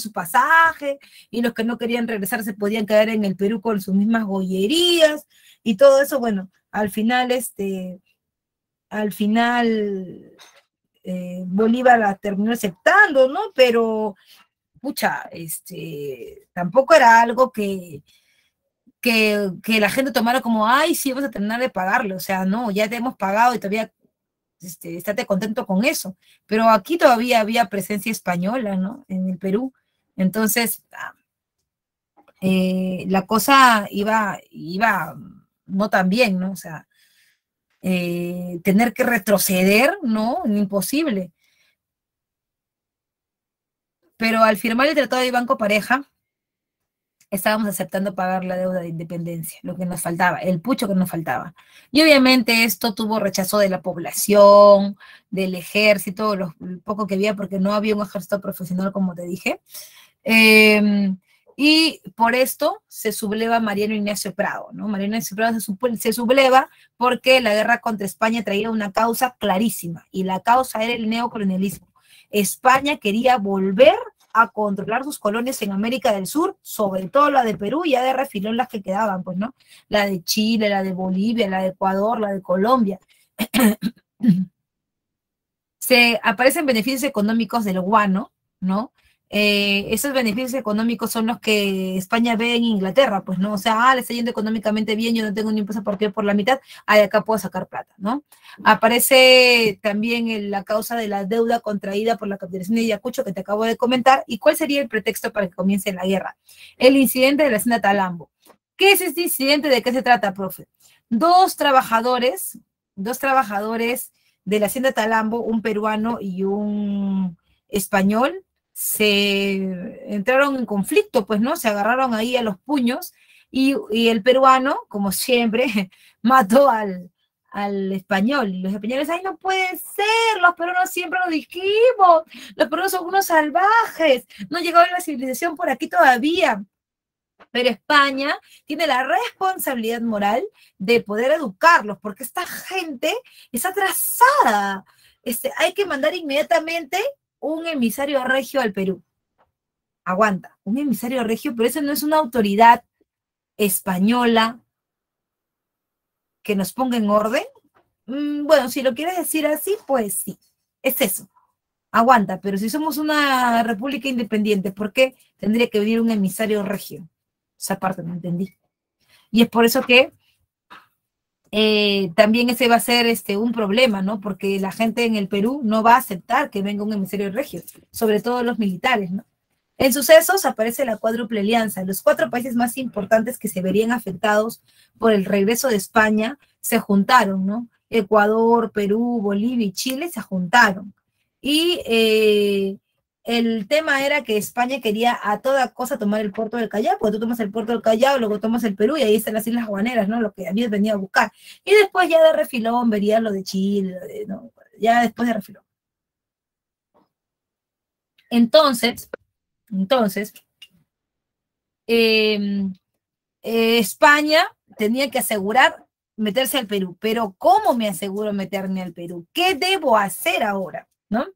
su pasaje, y los que no querían regresar se podían quedar en el Perú con sus mismas gollerías, y todo eso, bueno, al final, Bolívar terminó aceptando, ¿no? Pero pucha, tampoco era algo que la gente tomara como, ay, sí, vas a terminar de pagarle, o sea, no, ya te hemos pagado y todavía, estate contento con eso. Pero aquí todavía había presencia española, ¿no? En el Perú. Entonces, la cosa iba no tan bien, ¿no? O sea, tener que retroceder, ¿no? Imposible. Pero al firmar el Tratado de Banco Pareja, estábamos aceptando pagar la deuda de independencia, lo que nos faltaba, el pucho que nos faltaba. Y obviamente esto tuvo rechazo de la población, del ejército, lo poco que había, porque no había un ejército profesional, como te dije. Y por esto se subleva Mariano Ignacio Prado, ¿no? Mariano Ignacio Prado se subleva porque la guerra contra España traía una causa clarísima, y la causa era el neocolonialismo. España quería volver a controlar sus colonias en América del Sur, sobre todo la de Perú, y ya de refilón las que quedaban, pues, ¿no? La de Chile, la de Bolivia, la de Ecuador, la de Colombia. Se aparecen beneficios económicos del guano, ¿no? Esos beneficios económicos son los que España ve en Inglaterra, pues, ¿no? O sea, le está yendo económicamente bien, yo no tengo ni un pasaporte por la mitad, de acá puedo sacar plata, ¿no? Aparece también la causa de la deuda contraída por la capitulación de Ayacucho, que te acabo de comentar. ¿Y cuál sería el pretexto para que comience la guerra? El incidente de la hacienda Talambo. ¿Qué es este incidente? ¿De qué se trata, profe? Dos trabajadores de la hacienda Talambo, un peruano y un español, se entraron en conflicto, pues, ¿no? Se agarraron ahí a los puños, y el peruano, como siempre, mató al español. Y los españoles, ay, no puede ser, los peruanos siempre lo dijimos, los peruanos son unos salvajes, no llegó la civilización por aquí todavía. Pero España tiene la responsabilidad moral de poder educarlos, porque esta gente está atrasada. Hay que mandar inmediatamente un emisario regio al Perú. Aguanta, un emisario regio, pero eso no es una autoridad española que nos ponga en orden. Bueno, si lo quieres decir así, pues sí, es eso. Aguanta, pero si somos una república independiente, ¿por qué tendría que venir un emisario regio? Esa parte no entendí. Y es por eso que también ese va a ser un problema, ¿no? Porque la gente en el Perú no va a aceptar que venga un emisario regio, sobre todo los militares, ¿no? En sucesos aparece la cuádruple alianza. Los 4 países más importantes que se verían afectados por el regreso de España se juntaron, ¿no? Ecuador, Perú, Bolivia y Chile se juntaron. Y el tema era que España quería a toda cosa tomar el puerto del Callao, porque tú tomas el puerto del Callao, luego tomas el Perú, y ahí están las Islas Guaneras, ¿no? Lo que habías venido a buscar. Y después ya de refilón vería lo de Chile, ¿no? Ya después de refilón. Entonces, España tenía que asegurar meterse al Perú, pero ¿cómo me aseguro meterme al Perú? ¿Qué debo hacer ahora? ¿No?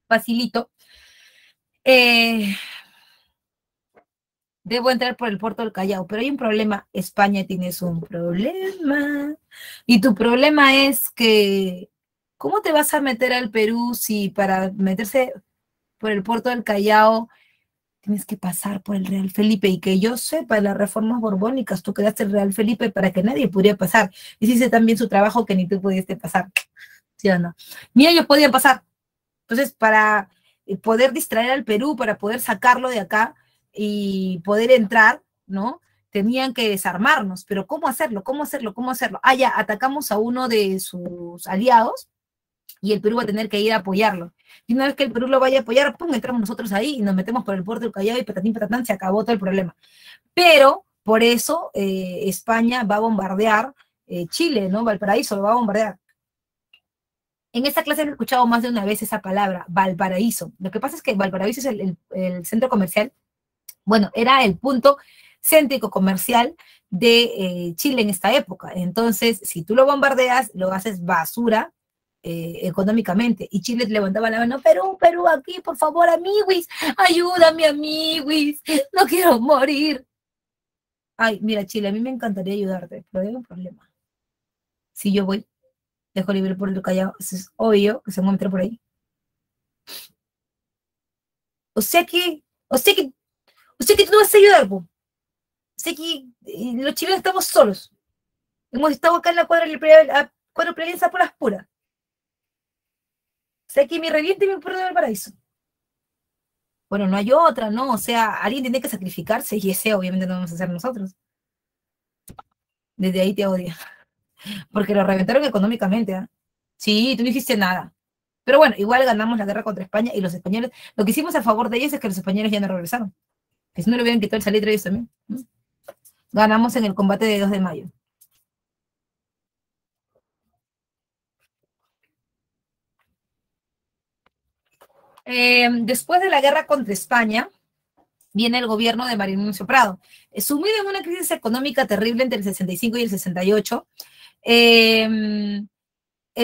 Facilito. Debo entrar por el puerto del Callao, pero hay un problema. España, tienes un problema. Y tu problema es que, ¿cómo te vas a meter al Perú si para meterse por el puerto del Callao tienes que pasar por el Real Felipe? Y que yo sepa, las reformas borbónicas, tú quedaste el Real Felipe para que nadie pudiera pasar. Hiciste también su trabajo que ni tú pudiste pasar. ¿Sí o no? Ni ellos podían pasar. Entonces, para poder distraer al Perú, para poder sacarlo de acá y poder entrar, ¿no? Tenían que desarmarnos. Pero ¿cómo hacerlo? ¿Cómo hacerlo? ¿Cómo hacerlo? Ah, ya, atacamos a uno de sus aliados y el Perú va a tener que ir a apoyarlo. Y una vez que el Perú lo vaya a apoyar, ¡pum!, entramos nosotros ahí y nos metemos por el puerto del Callao y patatín, patatán, se acabó todo el problema. Pero por eso España va a bombardear Chile, ¿no? Valparaíso lo va a bombardear. En esta clase he escuchado más de una vez esa palabra, Valparaíso. Lo que pasa es que Valparaíso es el centro comercial, bueno, era el punto céntrico comercial de Chile en esta época. Entonces, si tú lo bombardeas, lo haces basura económicamente. Y Chile levantaba la mano, Perú, Perú, aquí, por favor, amiguis, ayúdame, amiguis, no quiero morir. Ay, mira, Chile, a mí me encantaría ayudarte, pero hay un problema. Si yo voy, dejo libre por el Callao, es obvio que se van a meter por ahí. O sea que tú no vas a ayudar, po. O sea que los chilenos estamos solos. Hemos estado acá en la cuádruple alianza por las puras. O sea que me reviente y me pierdo del paraíso. Bueno, no hay otra, ¿no? O sea, alguien tiene que sacrificarse y ese obviamente no vamos a hacer nosotros. Desde ahí te odio. Porque lo reventaron económicamente, ¿eh? Sí, tú no hiciste nada. Pero bueno, igual ganamos la guerra contra España y los españoles, lo que hicimos a favor de ellos es que los españoles ya no regresaron. Que si no le hubieran quitado el salitre ellos también. Ganamos en el combate de 2 de mayo. Después de la guerra contra España, viene el gobierno de Marinuncio Prado. Sumido en una crisis económica terrible entre el 65 y el 68, el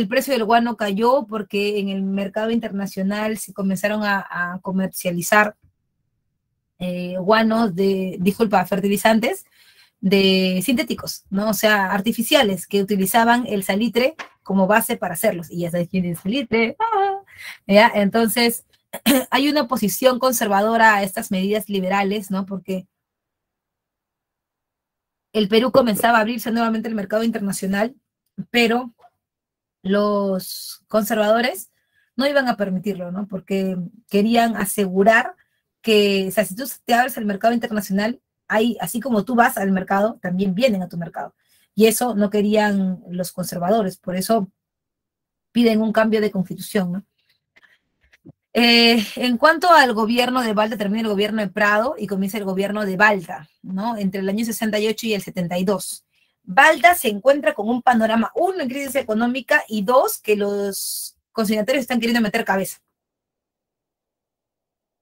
precio del guano cayó porque en el mercado internacional se comenzaron a comercializar guanos fertilizantes de sintéticos, ¿no? O sea, artificiales, que utilizaban el salitre como base para hacerlos. Y ya sabes quién es el salitre. ¿Ya? Entonces, hay una oposición conservadora a estas medidas liberales, ¿no? Porque el Perú comenzaba a abrirse nuevamente el mercado internacional, pero los conservadores no iban a permitirlo, ¿no? Porque querían asegurar que, o sea, si tú te abres al mercado internacional, hay, así como tú vas al mercado, también vienen a tu mercado. Y eso no querían los conservadores, por eso piden un cambio de constitución, ¿no? En cuanto al gobierno de Balta, termina el gobierno de Prado y comienza el gobierno de Balta, ¿no? Entre el año 68 y el 72. Balta se encuentra con un panorama, uno, en crisis económica, y dos, que los consignatarios están queriendo meter cabeza.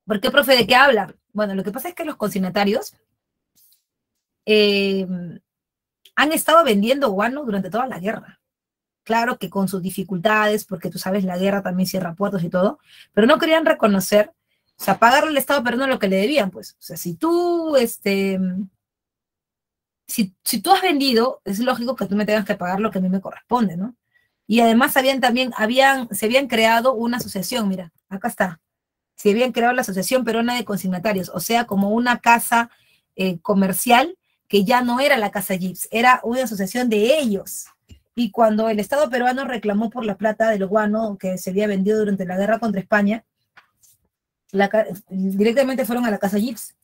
¿Por qué, profe? ¿De qué habla? Bueno, lo que pasa es que los consignatarios han estado vendiendo guano durante toda la guerra. Claro que con sus dificultades, porque tú sabes, la guerra también cierra puertos y todo, pero no querían reconocer, o sea, pagarle al Estado, pero no lo que le debían, pues. O sea, si tú, si tú has vendido, es lógico que tú me tengas que pagar lo que a mí me corresponde, ¿no? Y además se habían creado una asociación, mira, acá está. Se habían creado la Asociación Peruana de Consignatarios, o sea, como una casa comercial que ya no era la Casa Gibbs, era una asociación de ellos. Y cuando el Estado peruano reclamó por la plata del guano que se había vendido durante la guerra contra España, directamente fueron a la Casa Gibbs.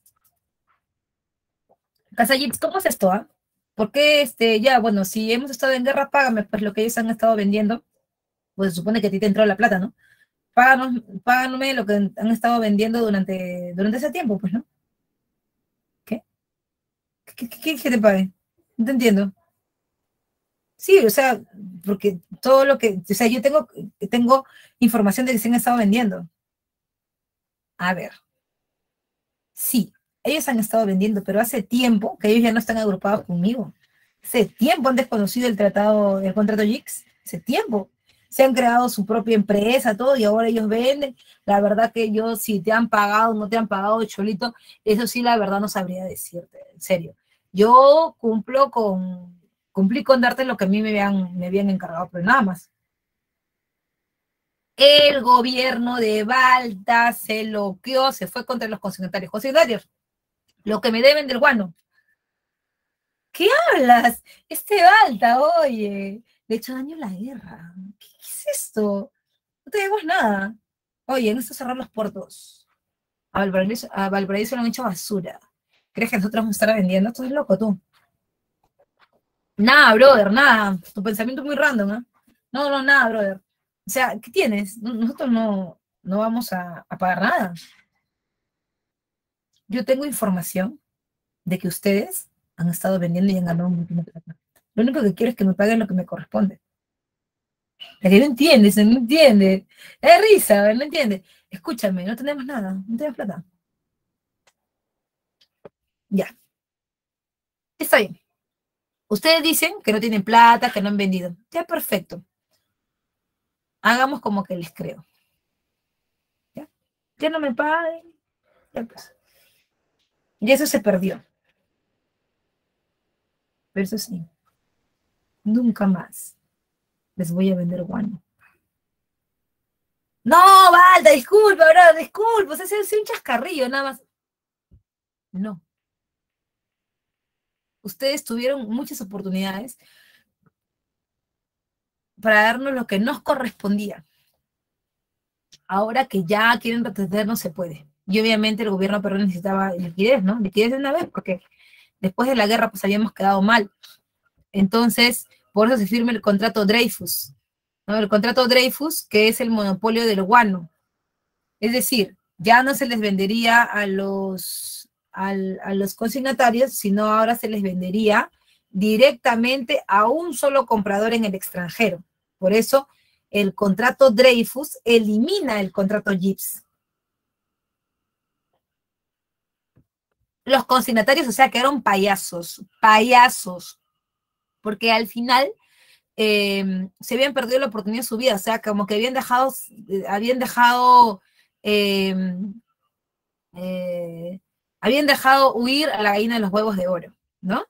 Casa Gibbs, ¿cómo es esto? ¿Por qué ya, bueno, si hemos estado en guerra, págame pues lo que ellos han estado vendiendo? Pues se supone que a ti te entró la plata, ¿no? Págame lo que han estado vendiendo durante ese tiempo, pues, ¿no? ¿Qué? ¿Qué quieres que te pague? No te entiendo. Sí, o sea, porque todo lo que, o sea, yo tengo información de que se han estado vendiendo. A ver, sí, ellos han estado vendiendo, pero hace tiempo que ellos ya no están agrupados conmigo. Hace tiempo han desconocido el contrato GICS, hace tiempo. Se han creado su propia empresa, todo, y ahora ellos venden. La verdad que yo, si te han pagado o no te han pagado, Cholito, eso sí, la verdad no sabría decirte, en serio. Yo cumplí con darte lo que a mí me habían encargado, pero nada más. El gobierno de Balta se loqueó, se fue contra los consignatarios. Consignatarios, lo que me deben del guano. ¿Qué hablas? Balta, oye, le he hecho daño a la guerra. ¿Qué es esto? No te debemos nada. Oye, no está cerrar los puertos. A Valparaíso lo han hecho basura. ¿Crees que nosotros vamos a estar vendiendo? Esto es loco, tú. Nada, brother, nada. Tu pensamiento es muy random, ¿eh? No, nada, brother. O sea, ¿qué tienes? Nosotros no vamos a pagar nada. Yo tengo información de que ustedes han estado vendiendo y han ganado un montón de plata. Lo único que quiero es que me paguen lo que me corresponde. La que no entiende, no entiende. Es risa, no entiende. Escúchame, no tenemos nada, no tenemos plata. Ya. Está bien. Ustedes dicen que no tienen plata, que no han vendido. Ya, perfecto. Hagamos como que les creo. ¿Ya? Ya no me paguen. Ya pues. Y eso se perdió. Pero eso sí, nunca más les voy a vender guano. No, Balta, disculpa, bro, disculpa. O sea, es un chascarrillo, nada más. No. Ustedes tuvieron muchas oportunidades para darnos lo que nos correspondía. Ahora que ya quieren retroceder, no se puede. Y obviamente el gobierno peruano necesitaba liquidez, ¿no? Liquidez de una vez, porque después de la guerra pues habíamos quedado mal. Entonces, por eso se firma el contrato Dreyfus, ¿no? El contrato Dreyfus, que es el monopolio del guano. Es decir, ya no se les vendería a los a los consignatarios, sino ahora se les vendería directamente a un solo comprador en el extranjero. Por eso, el contrato Dreyfus elimina el contrato GIPS. Los consignatarios, o sea, quedaron payasos, porque al final se habían perdido la oportunidad de su vida, o sea, como que habían dejado huir a la gallina de los huevos de oro, ¿no?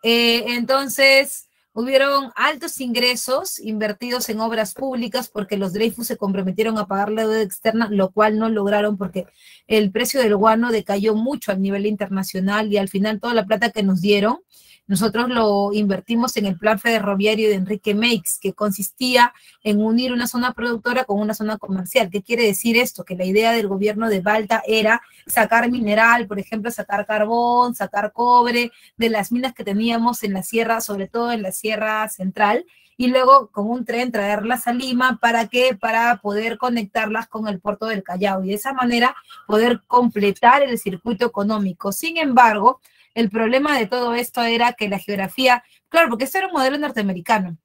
Entonces, hubieron altos ingresos invertidos en obras públicas porque los Dreyfus se comprometieron a pagar la deuda externa, lo cual no lograron porque el precio del guano decayó mucho a nivel internacional y al final toda la plata que nos dieron, nosotros lo invertimos en el plan ferroviario de Enrique Meix, que consistía en unir una zona productora con una zona comercial. ¿Qué quiere decir esto? Que la idea del gobierno de Balta era sacar mineral, por ejemplo, sacar carbón, sacar cobre de las minas que teníamos en la sierra, sobre todo en la sierra central, y luego con un tren traerlas a Lima, ¿para qué? Para poder conectarlas con el puerto del Callao y de esa manera poder completar el circuito económico. Sin embargo, el problema de todo esto era que la geografía, claro, porque esto era un modelo norteamericano.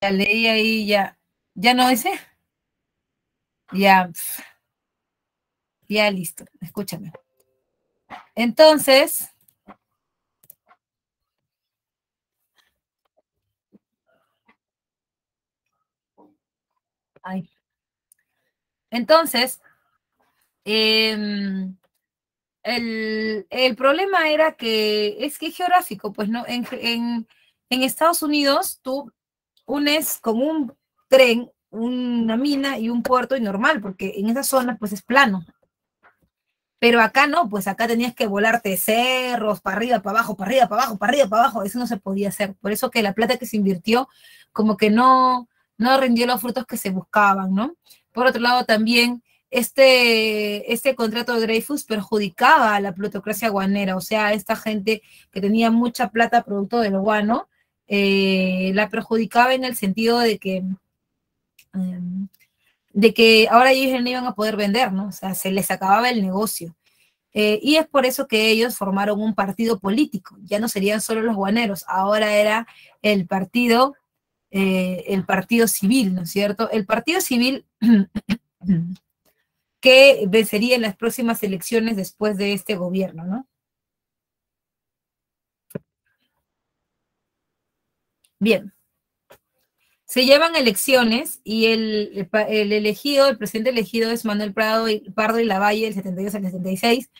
Ya leí ahí, ya no ese, ya, ya listo, escúchame. Entonces, entonces, el problema era que es geográfico, pues no, en Estados Unidos tú unes con un tren una mina y un puerto y normal, porque en esa zona pues es plano. Pero acá no, pues acá tenías que volarte cerros, para arriba, para abajo, para arriba, para abajo, para arriba, para abajo, eso no se podía hacer. Por eso que la plata que se invirtió como que no rindió los frutos que se buscaban, ¿no? Por otro lado también, este contrato de Dreyfus perjudicaba a la plutocracia guanera, o sea, esta gente que tenía mucha plata producto del guano, la perjudicaba en el sentido de que ahora ellos ya no iban a poder vender, ¿no? O sea, se les acababa el negocio. Y es por eso que ellos formaron un partido político. Ya no serían solo los guaneros, ahora era el partido civil, ¿no es cierto? El partido civil que vencería en las próximas elecciones después de este gobierno, ¿no? Bien. Se llevan elecciones y el presidente elegido es Manuel Pardo y Lavalle del 72 al 76,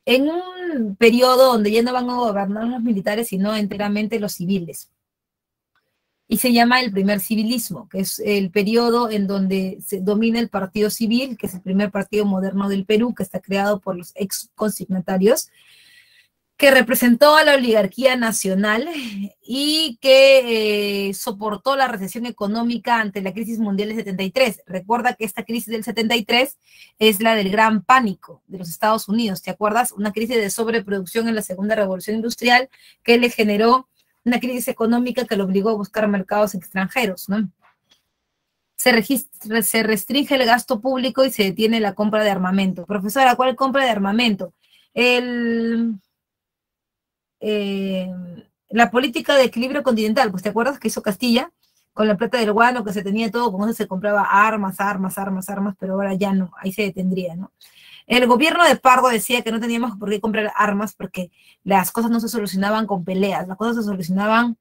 en un periodo donde ya no van a gobernar los militares, sino enteramente los civiles. Y se llama el primer civilismo, que es el periodo en donde se domina el partido civil, que es el primer partido moderno del Perú, que está creado por los ex consignatarios, que representó a la oligarquía nacional y que soportó la recesión económica ante la crisis mundial del 73. Recuerda que esta crisis del 73 es la del gran pánico de los Estados Unidos, ¿te acuerdas? Una crisis de sobreproducción en la segunda revolución industrial que le generó una crisis económica que lo obligó a buscar mercados extranjeros, ¿no? Se restringe el gasto público y se detiene la compra de armamento. Profesora, ¿cuál compra de armamento? La política de equilibrio continental, pues te acuerdas que hizo Castilla con la plata del guano, que se tenía todo, con eso se compraba armas, pero ahora ya no, ahí se detendría, ¿no? El gobierno de Pardo decía que no teníamos por qué comprar armas porque las cosas no se solucionaban con peleas, las cosas se solucionaban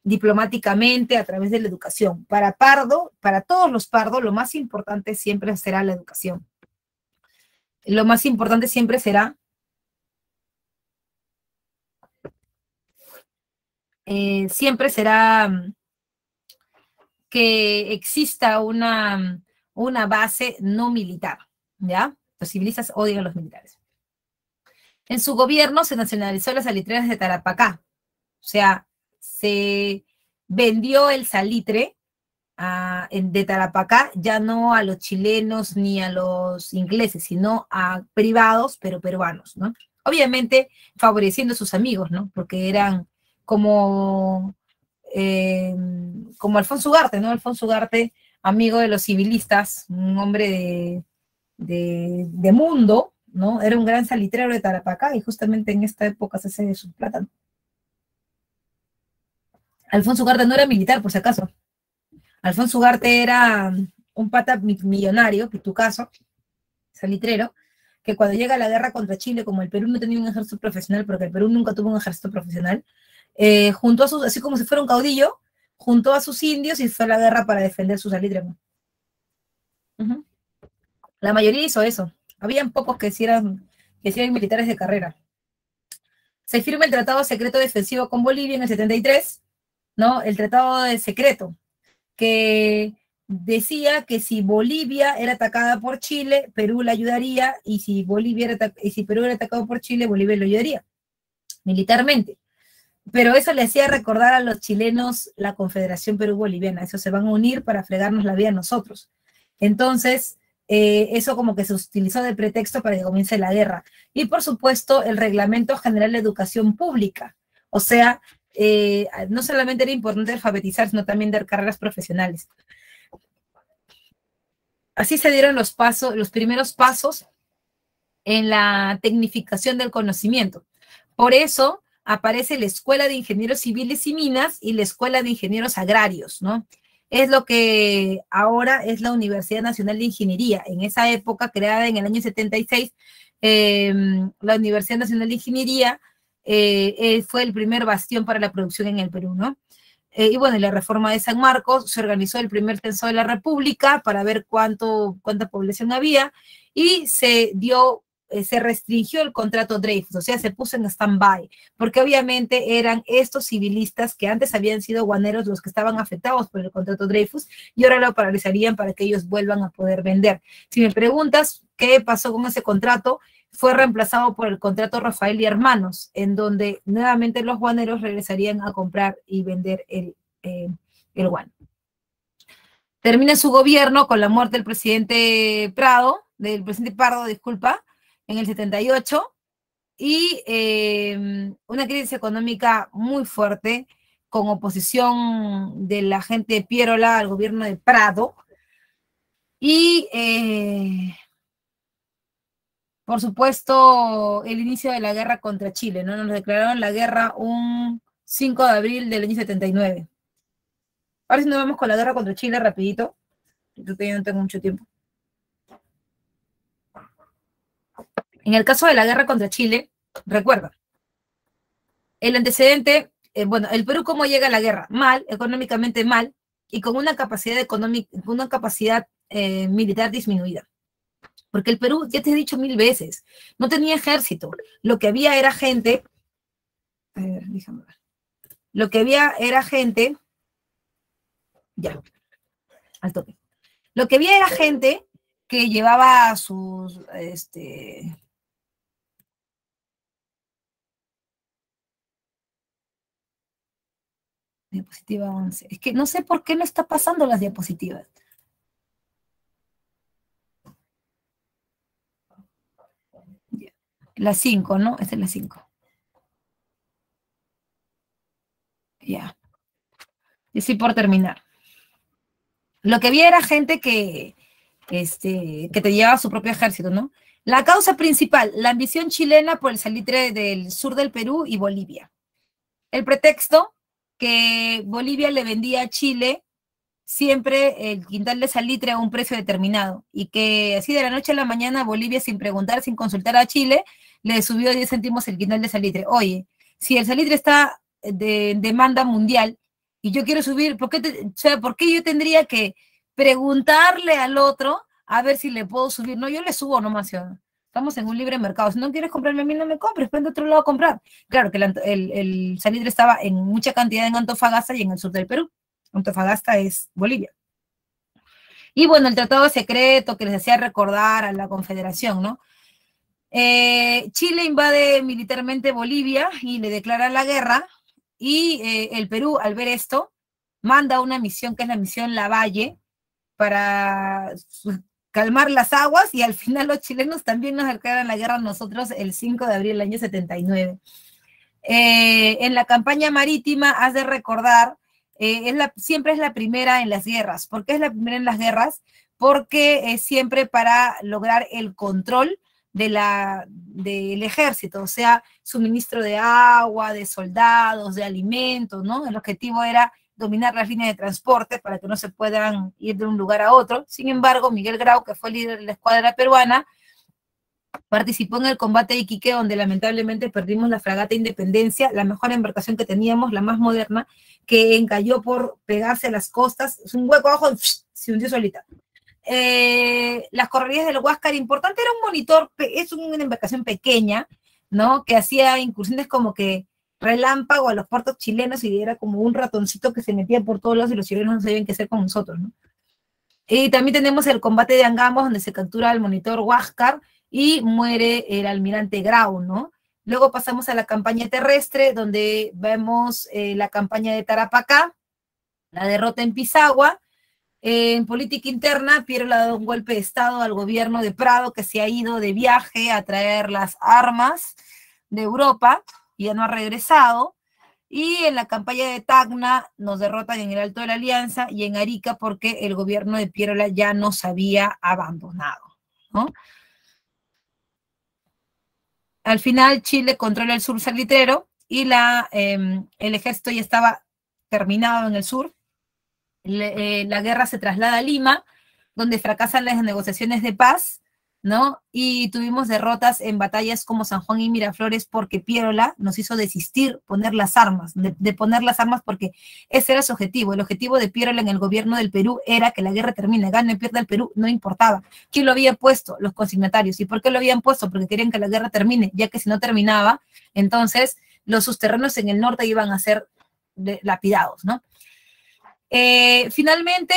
diplomáticamente a través de la educación. Para Pardo, para todos los Pardo, lo más importante siempre será la educación. lo más importante siempre será que exista una base no militar, ¿ya? Los civilistas odian a los militares. En su gobierno se nacionalizó las salitreras de Tarapacá, o sea, se vendió el salitre de Tarapacá ya no a los chilenos ni a los ingleses, sino a privados, pero peruanos, ¿no? Obviamente favoreciendo a sus amigos, ¿no? Porque eran como Alfonso Ugarte, ¿no? Alfonso Ugarte, amigo de los civilistas, un hombre de mundo, ¿no? Era un gran salitrero de Tarapacá y justamente en esta época se hace su plátano. Alfonso Ugarte no era militar, por si acaso. Alfonso Ugarte era un pata millonario, pitucazo, salitrero, que cuando llega la guerra contra Chile, como el Perú no tenía un ejército profesional, porque el Perú nunca tuvo un ejército profesional, juntó a sus, así como si fuera un caudillo, juntó a sus indios y fue a la guerra para defender su salitre. La mayoría hizo eso. Habían pocos que sí eran militares de carrera. Se firma el Tratado Secreto Defensivo con Bolivia en el 73, ¿no? El Tratado de Secreto, que decía que si Bolivia era atacada por Chile, Perú la ayudaría, y si Perú era atacado por Chile, Bolivia lo ayudaría militarmente. Pero eso le hacía recordar a los chilenos la Confederación Perú-Boliviana. Eso se van a unir para fregarnos la vida a nosotros. Entonces, eso como que se utilizó de pretexto para que comience la guerra. Y por supuesto, el Reglamento General de Educación Pública. O sea, no solamente era importante alfabetizar, sino también dar carreras profesionales. Así se dieron los primeros pasos en la tecnificación del conocimiento. Por eso aparece la Escuela de Ingenieros Civiles y Minas y la Escuela de Ingenieros Agrarios, ¿no? Es lo que ahora es la Universidad Nacional de Ingeniería. En esa época, creada en el año 76, la Universidad Nacional de Ingeniería fue el primer bastión para la producción en el Perú, ¿no? Y bueno, en la reforma de San Marcos se organizó el primer censo de la República para ver cuánta población había, y se restringió el contrato Dreyfus, o sea, se puso en stand-by, porque obviamente eran estos civilistas que antes habían sido guaneros los que estaban afectados por el contrato Dreyfus, y ahora lo paralizarían para que ellos vuelvan a poder vender. Si me preguntas qué pasó con ese contrato, fue reemplazado por el contrato Rafael y Hermanos, en donde nuevamente los guaneros regresarían a comprar y vender el guano. Termina su gobierno con la muerte del presidente Pardo, en el 78, y una crisis económica muy fuerte, con oposición de la gente de Pierola al gobierno de Prado, y por supuesto, el inicio de la guerra contra Chile, ¿no? Nos declararon la guerra un 5 de abril del año 79. Ahora sí nos vamos con la guerra contra Chile rapidito. Yo todavía no tengo mucho tiempo. En el caso de la guerra contra Chile, recuerda, el antecedente, bueno, el Perú cómo llega a la guerra, mal, económicamente mal, y con una capacidad militar disminuida. Porque el Perú, ya te he dicho 1000 veces, no tenía ejército. Lo que había era gente, déjame ver. Lo que había era gente, ya, al toque. Lo que había era gente que llevaba sus, diapositiva 11. Es que no sé por qué no está pasando las diapositivas. La 5, ¿no? Esta es la 5. Ya. Y sí, por terminar. Lo que había era gente que te llevaba su propio ejército, ¿no? La causa principal, la ambición chilena por el salitre del sur del Perú y Bolivia. El pretexto, que Bolivia le vendía a Chile siempre el quintal de salitre a un precio determinado, y que así de la noche a la mañana Bolivia, sin preguntar, sin consultar a Chile, le subió 10 céntimos el quintal de salitre. Oye, si el salitre está de demanda mundial y yo quiero subir, ¿por qué yo tendría que preguntarle al otro a ver si le puedo subir? No, yo le subo nomás. Estamos en un libre mercado. Si no quieres comprarme a mí, no me compres, vete a otro lado a comprar. Claro que el salitre estaba en mucha cantidad en Antofagasta y en el sur del Perú. Antofagasta es Bolivia. Y bueno, el tratado secreto que les hacía recordar a la Confederación, ¿no? Chile invade militarmente Bolivia y le declara la guerra, y el Perú, al ver esto, manda una misión que es la misión Lavalle para calmar las aguas, y al final los chilenos también nos declaran la guerra a nosotros el 5 de abril del año 79. En la campaña marítima, has de recordar, siempre es la primera en las guerras. ¿Por qué es la primera en las guerras? Porque es siempre para lograr el control del ejército, o sea, suministro de agua, de soldados, de alimentos, ¿no? El objetivo era dominar las líneas de transporte para que no se puedan ir de un lugar a otro. Sin embargo, Miguel Grau, que fue el líder de la escuadra peruana, participó en el combate de Iquique, donde lamentablemente perdimos la fragata Independencia, la mejor embarcación que teníamos, la más moderna, que encalló por pegarse a las costas, es un hueco abajo, se hundió solita. Las correrías del Huáscar, importante, era un monitor, es una embarcación pequeña, ¿no? Que hacía incursiones como que relámpago a los puertos chilenos, y era como un ratoncito que se metía por todos lados y los chilenos no sabían qué hacer con nosotros, ¿no? Y también tenemos el combate de Angamos, donde se captura el monitor Huáscar y muere el almirante Grau, ¿no? Luego pasamos a la campaña terrestre, donde vemos la campaña de Tarapacá, la derrota en Pisagua. En política interna, Piero le ha dado un golpe de Estado al gobierno de Prado, que se ha ido de viaje a traer las armas de Europa y ya no ha regresado. Y en la campaña de Tacna nos derrotan en el Alto de la Alianza y en Arica, porque el gobierno de Pierola ya nos había abandonado, ¿no? Al final Chile controla el sur salitrero y el ejército ya estaba terminado en el sur. La guerra se traslada a Lima, donde fracasan las negociaciones de paz, ¿no? Y tuvimos derrotas en batallas como San Juan y Miraflores, porque Pierola nos hizo desistir, poner las armas, de poner las armas, porque ese era su objetivo. El objetivo de Pierola en el gobierno del Perú era que la guerra termine, gane o pierda el Perú, no importaba. ¿Quién lo había puesto? Los consignatarios. ¿Y por qué lo habían puesto? Porque querían que la guerra termine, ya que si no terminaba, entonces sus terrenos en el norte iban a ser lapidados, ¿no? Finalmente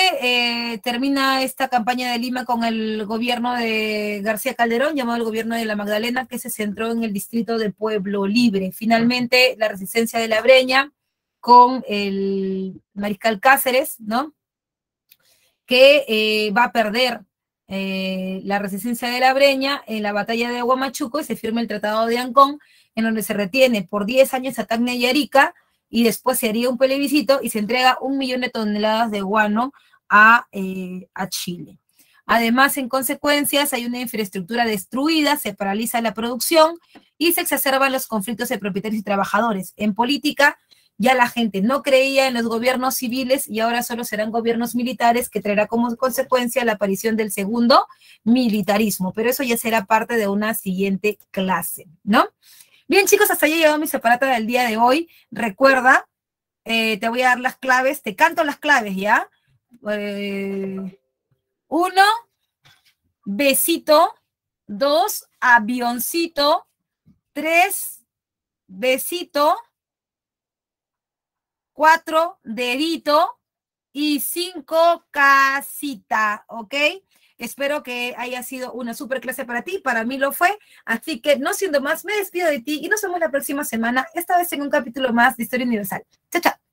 termina esta campaña de Lima con el gobierno de García Calderón, llamado el gobierno de la Magdalena, que se centró en el distrito de Pueblo Libre. Finalmente la resistencia de la Breña con el mariscal Cáceres, ¿no? Que va a perder la resistencia de la Breña en la batalla de Huamachuco, y se firma el Tratado de Ancón, en donde se retiene por 10 años a Tacna y Arica, y después se haría un plebiscito y se entrega 1 millón de toneladas de guano a Chile. Además, en consecuencias, hay una infraestructura destruida, se paraliza la producción y se exacerban los conflictos de propietarios y trabajadores. En política, ya la gente no creía en los gobiernos civiles y ahora solo serán gobiernos militares, que traerá como consecuencia la aparición del segundo militarismo, pero eso ya será parte de una siguiente clase, ¿no? Bien, chicos, hasta ahí ha llegado mi separata del día de hoy. Recuerda, te voy a dar las claves, te canto las claves, ¿ya? 1, besito. 2, avioncito. 3, besito. 4, dedito. Y 5, casita, ¿ok? Espero que haya sido una súper clase para ti, para mí lo fue, así que no siendo más, me despido de ti y nos vemos la próxima semana, esta vez en un capítulo más de Historia Universal. Chao, chao.